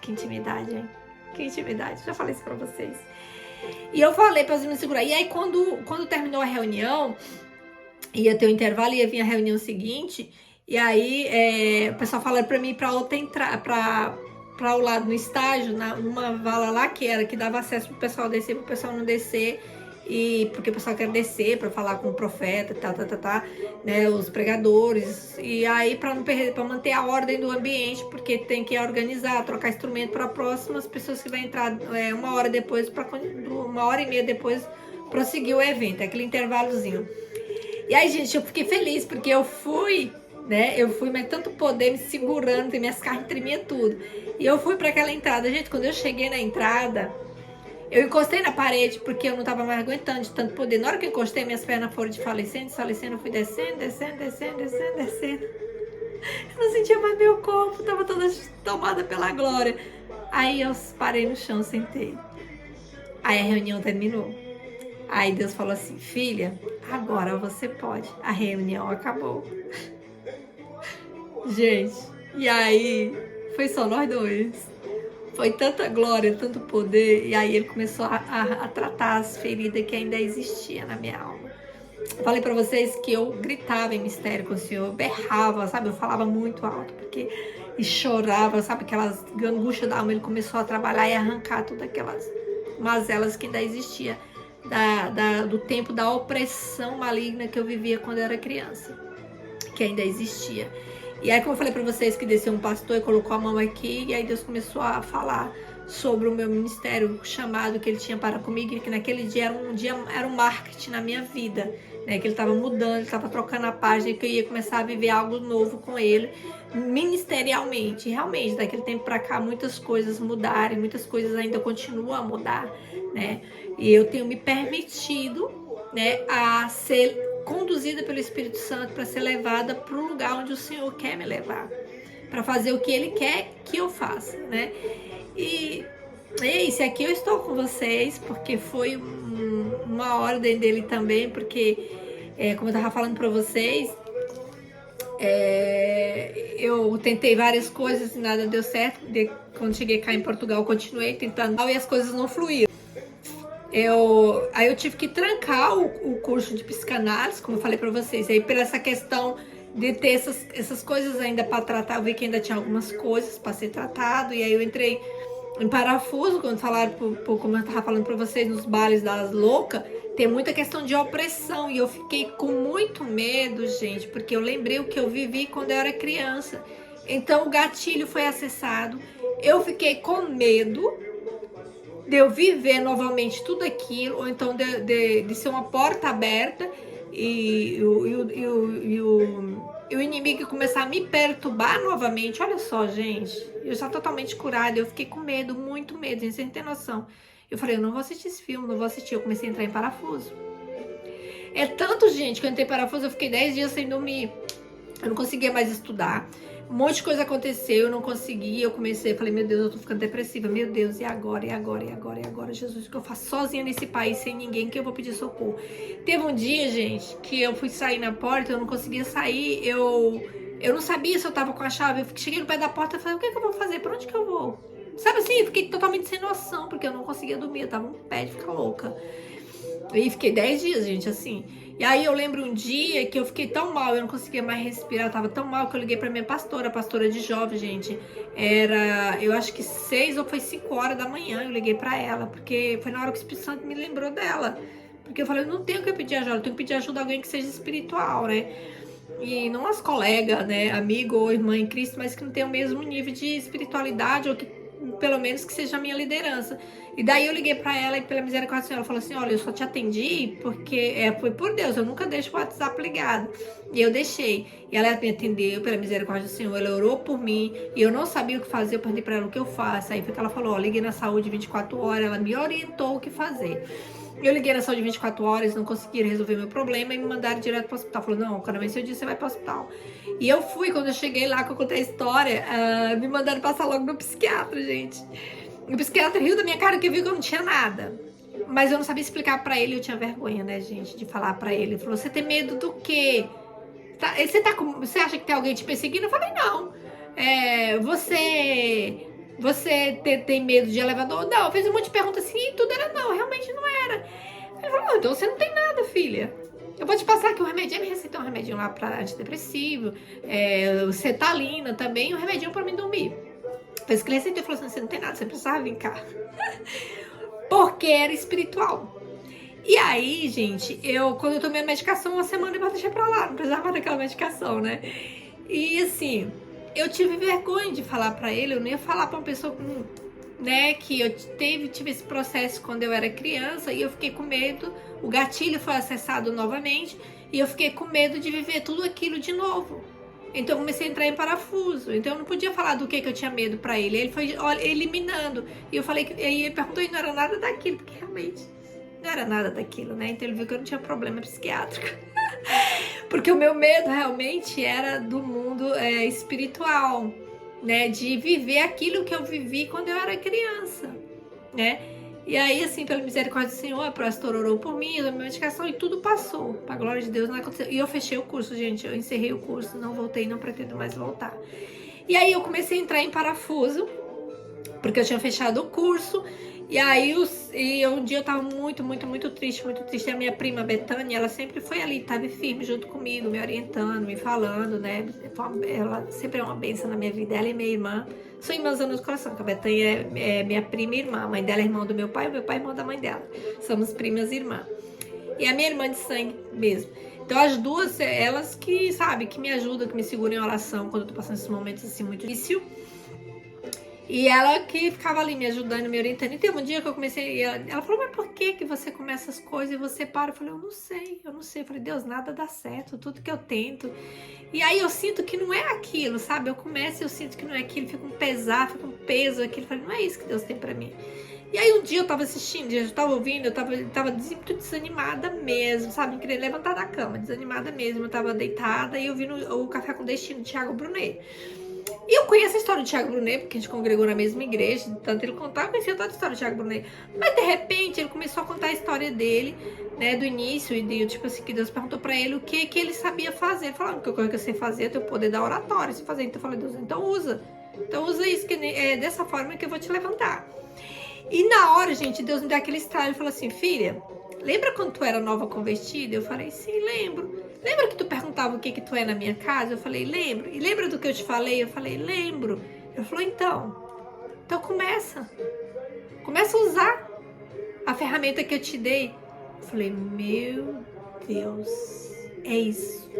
Que intimidade, hein? Que intimidade. Já falei isso pra vocês. E eu falei pra me segurar. E aí, quando terminou a reunião, ia ter um intervalo, ia vir a reunião seguinte, e aí o pessoal falou pra mim ir pra outra pra o lado no estágio, numa vala lá que dava acesso pro pessoal descer, pro pessoal não descer, e porque o pessoal quer descer pra falar com o profeta, né, os pregadores, e aí pra não perder, pra manter a ordem do ambiente, porque tem que organizar, trocar instrumento para próximas pessoas que vai entrar uma hora depois, uma hora e meia depois, prosseguir o evento, aquele intervalozinho. E aí, gente, eu fiquei feliz, porque eu fui, mas tanto poder me segurando, e minhas carnes tremiam tudo. E eu fui para aquela entrada. Gente, quando eu cheguei na entrada, eu encostei na parede, porque eu não tava mais aguentando de tanto poder. Na hora que eu encostei, minhas pernas foram desfalecendo, eu fui descendo. Eu não sentia mais meu corpo, tava toda tomada pela glória. Aí eu parei no chão, sentei. Aí a reunião terminou. Aí Deus falou assim, filha, agora você pode. A reunião acabou. Gente, e aí foi só nós dois. Foi tanta glória, tanto poder. E aí ele começou a tratar as feridas que ainda existiam na minha alma. Falei pra vocês que eu gritava em mistério com o Senhor, eu berrava, sabe? Eu falava muito alto, e chorava, sabe? Aquelas angústias da alma. Ele começou a trabalhar e arrancar todas aquelas mazelas que ainda existiam. Do tempo da opressão maligna que eu vivia quando eu era criança, que ainda existia. E aí, como eu falei pra vocês, que desceu um pastor e colocou a mão aqui, e aí Deus começou a falar sobre o meu ministério, o chamado que ele tinha para comigo, e que naquele dia era um marketing na minha vida, né? Que ele estava mudando, ele estava trocando a página, que eu ia começar a viver algo novo com ele, ministerialmente. E realmente, daquele tempo para cá, muitas coisas mudaram, muitas coisas ainda continuam a mudar, né? E eu tenho me permitido, né, a ser conduzida pelo Espírito Santo para ser levada para o lugar onde o Senhor quer me levar. para fazer o que Ele quer que eu faça, né? E é isso, aqui eu estou com vocês, porque foi uma ordem dele também, porque, como eu estava falando para vocês, eu tentei várias coisas e nada deu certo. Quando cheguei cá em Portugal, eu continuei tentando e as coisas não fluíram. Aí eu tive que trancar o curso de psicanálise, como eu falei pra vocês. Aí por essa questão de ter essas coisas ainda para tratar, eu vi que ainda tinha algumas coisas para ser tratado. E aí eu entrei em parafuso, quando falaram, como eu tava falando pra vocês, nos bares das loucas, tem muita questão de opressão. E eu fiquei com muito medo, gente, porque eu lembrei o que eu vivi quando eu era criança. Então o gatilho foi acessado. Eu fiquei com medo de eu viver novamente tudo aquilo, ou então de ser uma porta aberta e o inimigo começar a me perturbar novamente. Olha só, gente, eu já totalmente curada, eu fiquei com medo, muito medo, gente, sem ter noção. Eu falei, eu não vou assistir esse filme, não vou assistir. Eu comecei a entrar em parafuso. É tanto, gente, que eu entrei em parafuso, eu fiquei 10 dias sem dormir. Eu não conseguia mais estudar. Um monte de coisa aconteceu, eu não consegui. Eu comecei, falei, meu Deus, eu tô ficando depressiva. Meu Deus, e agora, e agora, e agora, e agora? Jesus, o que eu faço sozinha nesse país, sem ninguém, que eu vou pedir socorro? Teve um dia, gente, que eu fui sair na porta, eu não conseguia sair. Eu não sabia se eu tava com a chave. Eu cheguei no pé da porta e falei, o que é que eu vou fazer? Pra onde que eu vou? Sabe assim, eu fiquei totalmente sem noção, porque eu não conseguia dormir. Eu tava um pé de ficar louca. E fiquei 10 dias, gente, assim. E aí eu lembro um dia que eu fiquei tão mal, eu não conseguia mais respirar, eu tava tão mal que eu liguei pra minha pastora de jovem, gente. Era, eu acho que 6 ou foi 5 horas da manhã, eu liguei pra ela, porque foi na hora que o Espírito Santo me lembrou dela. Porque eu falei, eu não tenho que pedir ajuda, eu tenho que pedir ajuda a alguém que seja espiritual, né? E não as colegas, né, amigo ou irmã em Cristo, mas que não tem o mesmo nível de espiritualidade, ou que pelo menos que seja a minha liderança. E daí eu liguei pra ela e pela misericórdia do Senhor, ela falou assim, olha, eu só te atendi porque foi por Deus, eu nunca deixo o WhatsApp ligado. E eu deixei. E ela me atendeu pela misericórdia do Senhor, ela orou por mim, e eu não sabia o que fazer, eu perguntei pra ela o que eu faço. Aí foi que ela falou, ó, liguei na saúde 24 horas, ela me orientou o que fazer. Eu liguei na saúde 24 horas, não conseguiram resolver meu problema e me mandaram direto pro hospital. Falou, não, quando amanhecer o dia você vai pro hospital. E eu fui, quando eu cheguei lá, que eu contei a história, me mandaram passar logo no psiquiatra, gente. O psiquiatra riu da minha cara, porque viu que eu não tinha nada. Mas eu não sabia explicar pra ele, eu tinha vergonha, né, gente, de falar pra ele. Ele falou, você tem medo do quê? Você acha que tem alguém te perseguindo? Eu falei, não. Você tem medo de elevador? Não, eu fiz um monte de perguntas assim e tudo era não, realmente não era. Ele falou, então você não tem nada, filha. Eu vou te passar aqui um remedinho, ele me receitou um remedinho lá pra antidepressivo, cetalina também, um remedinho pra mim dormir. Depois que ele receitou, ele falou assim, você não tem nada, você precisava vir cá. Porque era espiritual. E aí, gente, quando eu tomei a medicação, uma semana eu deixei pra lá, não precisava daquela medicação, né? E assim, eu tive vergonha de falar pra ele, eu não ia falar pra uma pessoa, né, que eu tive esse processo quando eu era criança e eu fiquei com medo, o gatilho foi acessado novamente e eu fiquei com medo de viver tudo aquilo de novo. Então eu comecei a entrar em parafuso, então eu não podia falar do que eu tinha medo pra ele, ele foi eliminando, e eu falei, aí ele perguntou e não era nada daquilo, porque realmente não era nada daquilo, né, então ele viu que eu não tinha problema psiquiátrico. Porque o meu medo realmente era do mundo espiritual, né? De viver aquilo que eu vivi quando eu era criança, né? E aí, assim, pela misericórdia do Senhor, a pastora orou por mim, eu dei minha medicação e tudo passou. Pra glória de Deus, não aconteceu. E eu fechei o curso, gente. Eu encerrei o curso, não voltei, não pretendo mais voltar. E aí eu comecei a entrar em parafuso, porque eu tinha fechado o curso. E aí, um dia eu tava muito, muito, muito triste, muito triste. A minha prima Betânia, ela sempre foi ali, tava firme junto comigo, me orientando, me falando, né? Ela sempre é uma bênção na minha vida, ela é minha irmã. Sou irmãzona do coração, que a Betânia é minha prima e irmã. A mãe dela é irmã do meu pai, o meu pai é irmão da mãe dela. Somos primas e irmã. E a minha irmã de sangue mesmo. Então as duas, elas que, sabe, que me ajudam, que me seguram em oração quando eu tô passando esses momentos assim muito difícil. E ela que ficava ali me ajudando, me orientando. E teve um dia que eu comecei, ela falou, mas por que você começa as coisas e você para? Eu falei, eu não sei. Eu falei, Deus, nada dá certo, tudo que eu tento. E aí eu sinto que não é aquilo, sabe? Eu começo e eu sinto que não é aquilo, fica um pesar, fica um peso aquilo. Eu falei, não é isso que Deus tem pra mim. E aí um dia eu tava assistindo, eu tava ouvindo, eu tava muito desanimada mesmo, sabe? Não queria levantar da cama, desanimada mesmo. Eu tava deitada e eu vi o Café com Destino, Thiago Brunet. E eu conheço a história do Thiago Brunet, porque a gente congregou na mesma igreja, tanto ele contava, eu conhecia toda a história do Thiago Brunet. Mas de repente ele começou a contar a história dele, né, do início, e tipo assim, que Deus perguntou pra ele o que ele sabia fazer. Ele falou, que coisa que eu sei fazer, eu tenho o poder da oratória, se fazer. Então eu falei, Deus, então usa isso, que é dessa forma que eu vou te levantar. E na hora, gente, Deus me deu aquele estalo e falou assim, filha, lembra quando tu era nova convertida? Eu falei, sim, lembro. Lembra que tu perguntava o que tu é na minha casa? Eu falei, lembro. E lembra do que eu te falei? Eu falei, lembro. Ele falou, então começa. Começa a usar a ferramenta que eu te dei. Eu falei, meu Deus, é isso.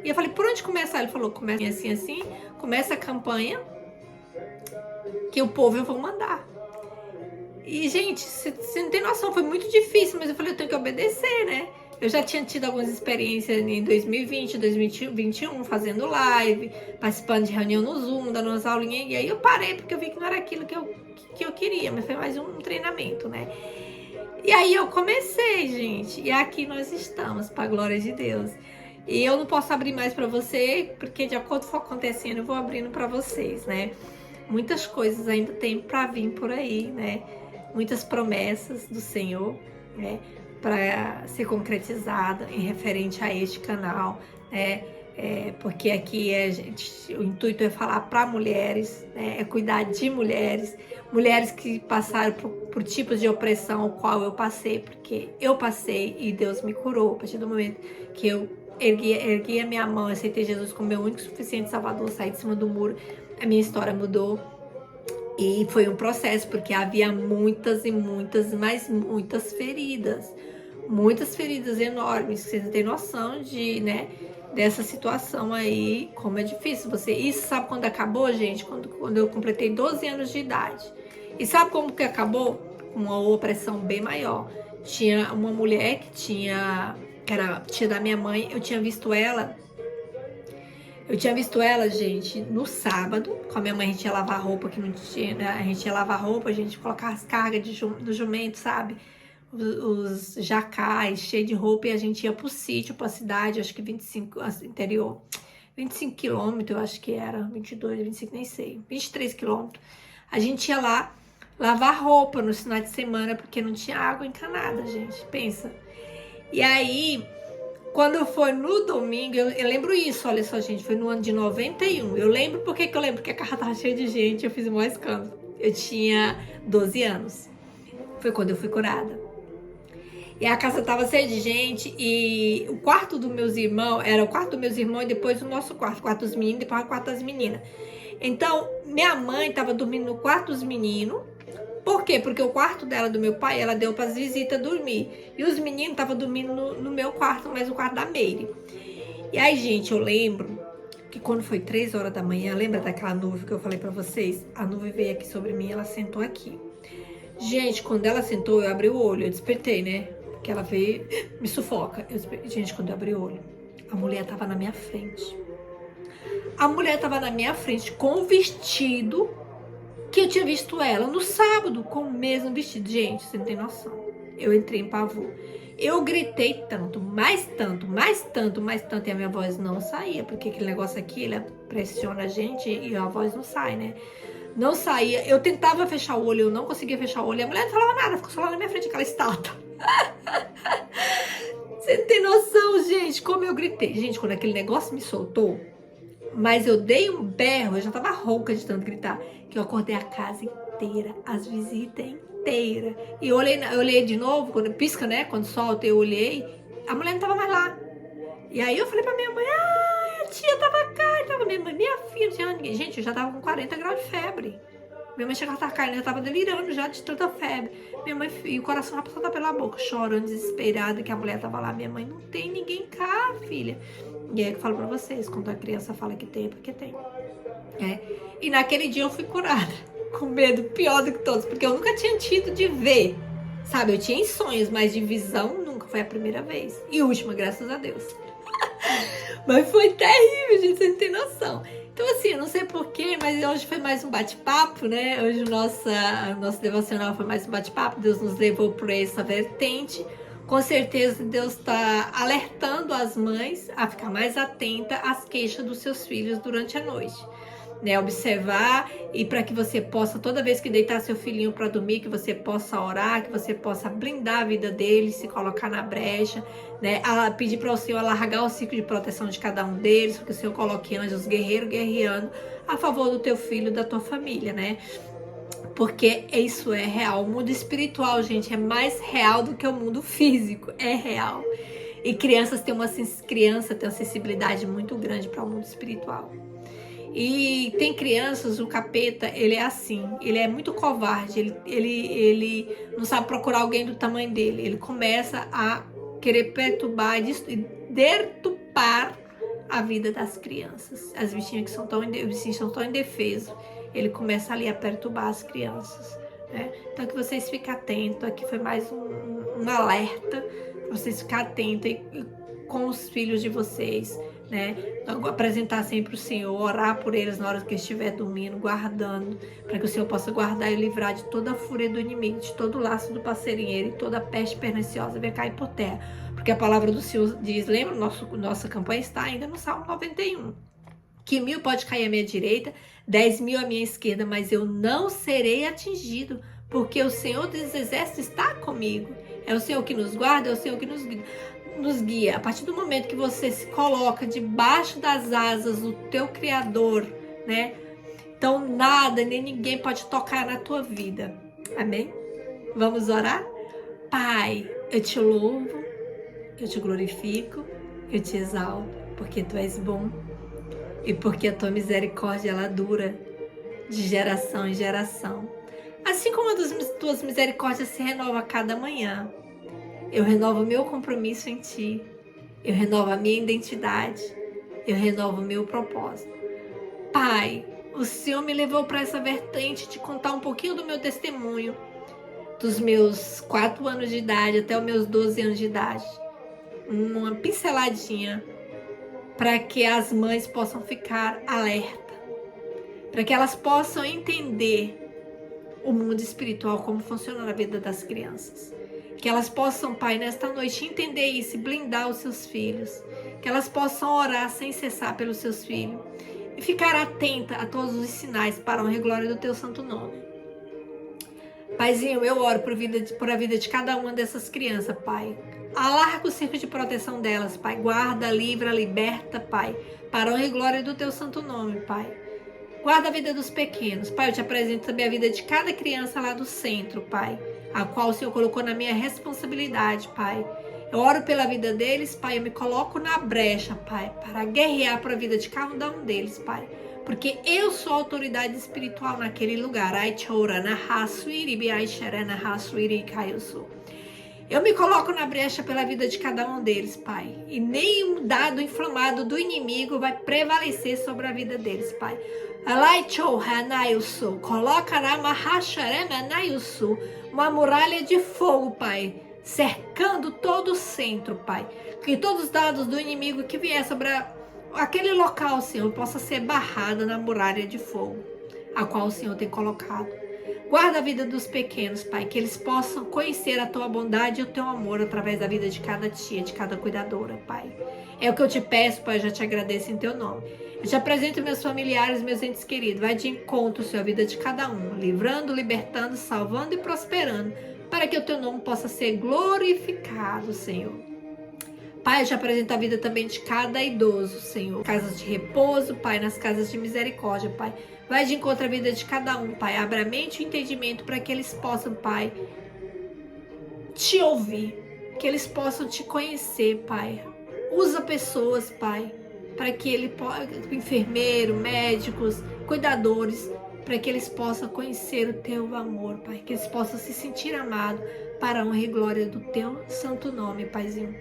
E eu falei, por onde começar? Ele falou, começa assim, começa a campanha que o povo eu vou mandar. E, gente, você não tem noção, foi muito difícil, mas eu falei, eu tenho que obedecer, né? Eu já tinha tido algumas experiências em 2020, 2021, fazendo live, participando de reunião no Zoom, dando umas aulinhas, e aí eu parei, porque eu vi que não era aquilo que eu queria, mas foi mais um treinamento, né? E aí eu comecei, gente, e aqui nós estamos, para a glória de Deus. E eu não posso abrir mais para você, porque de acordo com o que for acontecendo, eu vou abrindo para vocês, né? Muitas coisas ainda tem para vir por aí, né? Muitas promessas do Senhor, né? Para ser concretizada em referente a este canal, né? Porque aqui o intuito é falar para mulheres, né? É cuidar de mulheres que passaram por tipos de opressão, o qual eu passei, porque eu passei e Deus me curou. A partir do momento que eu ergui a minha mão, aceitei Jesus como meu único e suficiente Salvador, saí de cima do muro, a minha história mudou. E foi um processo, porque havia muitas feridas. Muitas feridas enormes, que vocês não têm noção dessa situação aí, como é difícil você... Isso sabe quando acabou, gente? Quando eu completei 12 anos de idade. E sabe como que acabou? Uma opressão bem maior. Tinha uma mulher que era tia da minha mãe, eu tinha visto ela, gente, no sábado. Com a minha mãe a gente ia lavar roupa, que não tinha, né? A gente ia lavar roupa, a gente colocava as cargas do jumento, sabe? Os jacais cheios de roupa, e a gente ia pro sítio, pra cidade, acho que 25, interior, 25 quilômetros, eu acho que era, 22, 25, nem sei, 23 quilômetros. A gente ia lá lavar roupa no final de semana, porque não tinha água encanada, gente, pensa. E aí, quando foi no domingo, eu lembro isso, olha só, gente, foi no ano de 91. Eu lembro, por que eu lembro? Porque a casa tava cheia de gente, eu fiz o maior escândalo. Eu tinha 12 anos. Foi quando eu fui curada. E a casa tava cheia de gente, e o quarto dos meus irmãos, era o quarto dos meus irmãos e depois o nosso quarto, o quarto dos meninos, depois o quarto das meninas. Então, minha mãe tava dormindo no quarto dos meninos. Por quê? Porque o quarto dela, do meu pai, ela deu para as visitas dormir. E os meninos estavam dormindo no meu quarto, mas no quarto da Meire. E aí, gente, eu lembro que quando foi 3 horas da manhã, lembra daquela nuvem que eu falei para vocês? A nuvem veio aqui sobre mim, ela sentou aqui. Gente, quando ela sentou, eu abri o olho, eu despertei, né? Porque ela veio, me sufoca. Gente, quando eu abri o olho, a mulher tava na minha frente. A mulher tava na minha frente com o vestido que eu tinha visto ela no sábado, com o mesmo vestido. Gente, você não tem noção. Eu entrei em pavor. Eu gritei tanto, mais tanto, e a minha voz não saía, porque aquele negócio aqui, ele pressiona a gente e a voz não sai, né? Não saía. Eu tentava fechar o olho, eu não conseguia fechar o olho. A mulher não falava nada, ficou só lá na minha frente, aquela estátua. Você não tem noção, gente, como eu gritei. Gente, quando aquele negócio me soltou, mas eu dei um berro, eu já tava rouca de tanto gritar, que eu acordei a casa inteira, as visitas inteiras. E eu olhei de novo, quando pisca, né? Quando solta, eu olhei, a mulher não tava mais lá. E aí eu falei pra minha mãe, a tia tava cá, e tava minha mãe, minha filha, não tinha ninguém. Gente, eu já tava com 40 graus de febre. Minha mãe chegava a estar caindo, eu tava delirando já de tanta febre. Minha mãe, e o coração já passou pela boca, chorando, desesperada, que a mulher tava lá. Minha mãe, não tem ninguém cá, filha. E aí eu falo pra vocês, quando a criança fala que tem, é porque tem. E naquele dia eu fui curada, com medo, pior do que todos, porque eu nunca tinha tido de ver, sabe? Eu tinha em sonhos, mas de visão nunca, foi a primeira vez. E última, graças a Deus. Mas foi terrível, gente, você não tem noção. Então assim, eu não sei porquê, mas hoje foi mais um bate-papo, né? Hoje o nosso devocional foi mais um bate-papo, Deus nos levou por essa vertente. Com certeza Deus está alertando as mães a ficar mais atenta às queixas dos seus filhos durante a noite. né, observar, e para que você possa, toda vez que deitar seu filhinho para dormir, que você possa orar, que você possa blindar a vida dele, se colocar na brecha, né, pedir para o Senhor alargar o ciclo de proteção de cada um deles, para que o Senhor coloque anjos guerreiros guerreando a favor do teu filho, da tua família, né? Porque isso é real. O mundo espiritual, gente, é mais real do que o mundo físico. É real. E criança tem uma sensibilidade muito grande para o mundo espiritual. E tem crianças, o capeta, ele é assim. Ele é muito covarde. Ele não sabe procurar alguém do tamanho dele. Ele começa a querer perturbar e deturpar a vida das crianças. As bichinhas que são tão indefesos. Ele começa ali a perturbar as crianças, né? Então que vocês fiquem atentos. Aqui foi mais um alerta para vocês ficarem atentos com os filhos de vocês, né? Então, apresentar sempre o Senhor, orar por eles na hora que estiver dormindo, guardando, para que o Senhor possa guardar e livrar de toda a fúria do inimigo, de todo o laço do passarinheiro e toda a peste perniciosa vai cair por terra. Porque a palavra do Senhor diz, lembra, nossa campanha está ainda no Salmo 91. Que 1000 pode cair à minha direita, 10.000 à minha esquerda, mas eu não serei atingido, porque o Senhor dos Exércitos está comigo. É o Senhor que nos guarda, é o Senhor que nos guia. A partir do momento que você se coloca debaixo das asas do teu Criador, né? Então nada, nem ninguém pode tocar na tua vida. Amém? Vamos orar? Pai, eu te louvo, eu te glorifico, eu te exalto, porque tu és bom. E porque a tua misericórdia, ela dura de geração em geração. Assim como as tuas misericórdias se renovam a cada manhã. Eu renovo o meu compromisso em ti. Eu renovo a minha identidade. Eu renovo o meu propósito. Pai, o Senhor me levou para essa vertente de contar um pouquinho do meu testemunho. Dos meus 4 anos de idade até os meus 12 anos de idade. Uma pinceladinha. Para que as mães possam ficar alerta, para que elas possam entender o mundo espiritual, como funciona na vida das crianças. Que elas possam, Pai, nesta noite entender isso e blindar os seus filhos. Que elas possam orar sem cessar pelos seus filhos e ficar atenta a todos os sinais para a honra e glória do teu santo nome. Paizinho, eu oro por a vida de cada uma dessas crianças, Pai. Alarga o cerco de proteção delas, Pai. Guarda, livra, liberta, Pai. Para a honra e glória do teu santo nome, Pai. Guarda a vida dos pequenos. Pai, eu te apresento também a vida de cada criança lá do centro, Pai. A qual o Senhor colocou na minha responsabilidade, Pai. Eu oro pela vida deles, Pai. Eu me coloco na brecha, Pai. Para guerrear para a vida de cada um deles, Pai. Porque eu sou autoridade espiritual naquele lugar. Eu me coloco na brecha pela vida de cada um deles, Pai. E nenhum dado inflamado do inimigo vai prevalecer sobre a vida deles, Pai. Coloca uma muralha de fogo, Pai, cercando todo o centro, Pai. Que todos os dados do inimigo que vier sobre aquele local, Senhor, possa ser barrado na muralha de fogo, a qual o Senhor tem colocado. Guarda a vida dos pequenos, Pai, que eles possam conhecer a tua bondade e o teu amor através da vida de cada tia, de cada cuidadora, Pai. É o que eu te peço, Pai, eu já te agradeço em teu nome. Eu te apresento meus familiares, meus entes queridos. Vai de encontro, Senhor, a vida de cada um, livrando, libertando, salvando e prosperando, para que o teu nome possa ser glorificado, Senhor. Pai, eu te apresento a vida também de cada idoso, Senhor. Casas de repouso, Pai, nas casas de misericórdia, Pai. Vai de encontro à vida de cada um, Pai. Abra a mente e o entendimento para que eles possam, Pai, te ouvir. Que eles possam te conhecer, Pai. Usa pessoas, Pai, para que ele possa, enfermeiro, médicos, cuidadores, para que eles possam conhecer o teu amor, Pai. Que eles possam se sentir amados para a honra e glória do teu santo nome, Paizinho.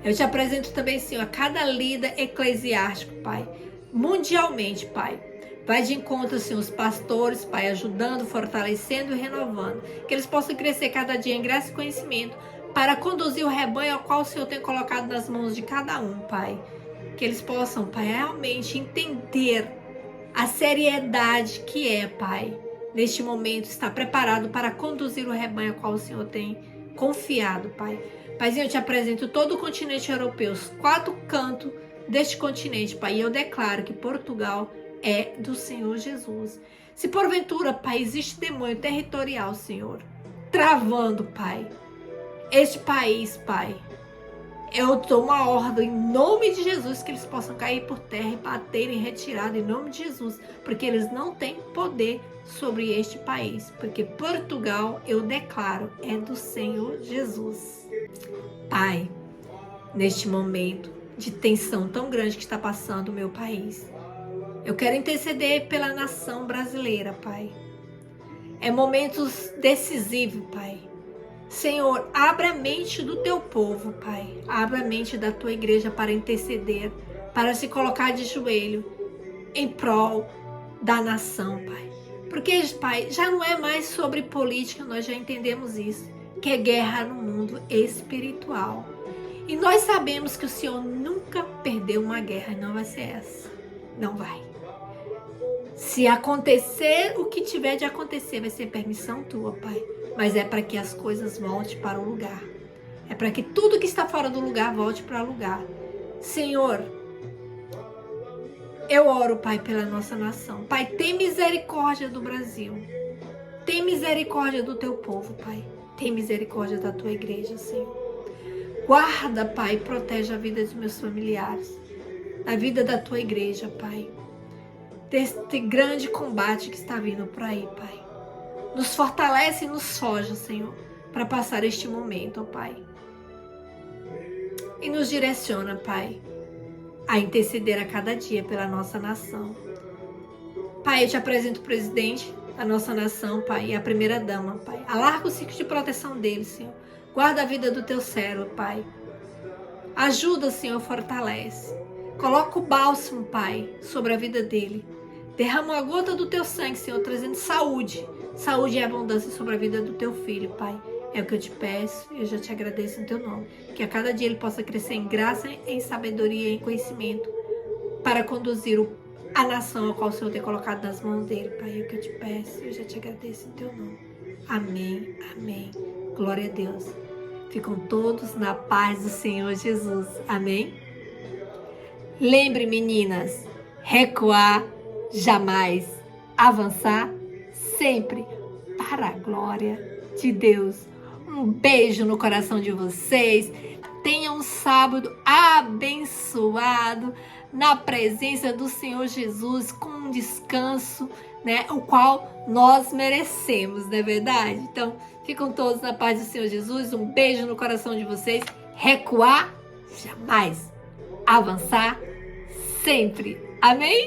Eu te apresento também, Senhor, a cada líder eclesiástico, Pai, mundialmente, Pai. Vai de encontro, Senhor, os pastores, Pai, ajudando, fortalecendo e renovando. Que eles possam crescer cada dia em graça e conhecimento para conduzir o rebanho ao qual o Senhor tem colocado nas mãos de cada um, Pai. Que eles possam, Pai, realmente entender a seriedade que é, Pai, neste momento, estar preparado para conduzir o rebanho ao qual o Senhor tem confiado, Pai. Paizinho, eu te apresento todo o continente europeu, os 4 cantos deste continente, Pai. E eu declaro que Portugal é do Senhor Jesus. Se porventura, Pai, existe demônio territorial, Senhor, travando, Pai, este país, Pai, eu dou uma ordem em nome de Jesus que eles possam cair por terra e bater em retirada em nome de Jesus, porque eles não têm poder sobre este país, porque Portugal, eu declaro, é do Senhor Jesus. Pai, neste momento de tensão tão grande que está passando o meu país, eu quero interceder pela nação brasileira, Pai. É momentos decisivos, Pai. Senhor, abra a mente do teu povo, Pai. Abra a mente da tua igreja para interceder, para se colocar de joelho em prol da nação, Pai. Porque, Pai, já não é mais sobre política, nós já entendemos isso, que é guerra no mundo espiritual. E nós sabemos que o Senhor nunca perdeu uma guerra, não vai ser essa. Não vai. Se acontecer o que tiver de acontecer, vai ser permissão tua, Pai. Mas é para que as coisas voltem para o lugar. É para que tudo que está fora do lugar volte para o lugar. Senhor, eu oro, Pai, pela nossa nação. Pai, tem misericórdia do Brasil. Tem misericórdia do teu povo, Pai. Tem misericórdia da tua igreja, Senhor. Guarda, Pai, e protege a vida dos meus familiares. A vida da tua igreja, Pai. Deste grande combate que está vindo por aí, Pai. Nos fortalece e nos forja, Senhor, para passar este momento, ó Pai. E nos direciona, Pai, a interceder a cada dia pela nossa nação. Pai, eu te apresento o presidente da nossa nação, Pai, e a primeira-dama, Pai. Alarga o ciclo de proteção dele, Senhor. Guarda a vida do teu servo, Pai. Ajuda, Senhor, fortalece. Coloca o bálsamo, Pai, sobre a vida dele. Derrama a gota do teu sangue, Senhor, trazendo saúde. Saúde e abundância sobre a vida do teu filho, Pai. É o que eu te peço e eu já te agradeço em teu nome. Que a cada dia ele possa crescer em graça, em sabedoria e em conhecimento para conduzir a nação a qual o Senhor tem colocado nas mãos dele, Pai. É o que eu te peço e eu já te agradeço em teu nome. Amém, amém. Glória a Deus. Ficam todos na paz do Senhor Jesus. Amém? Lembre, meninas, recuar jamais, avançar sempre para a glória de Deus. Um beijo no coração de vocês. Tenham um sábado abençoado na presença do Senhor Jesus, com um descanso, né, o qual nós merecemos, não é verdade? Então, ficam todos na paz do Senhor Jesus. Um beijo no coração de vocês. Recuar jamais, avançar sempre. Amém?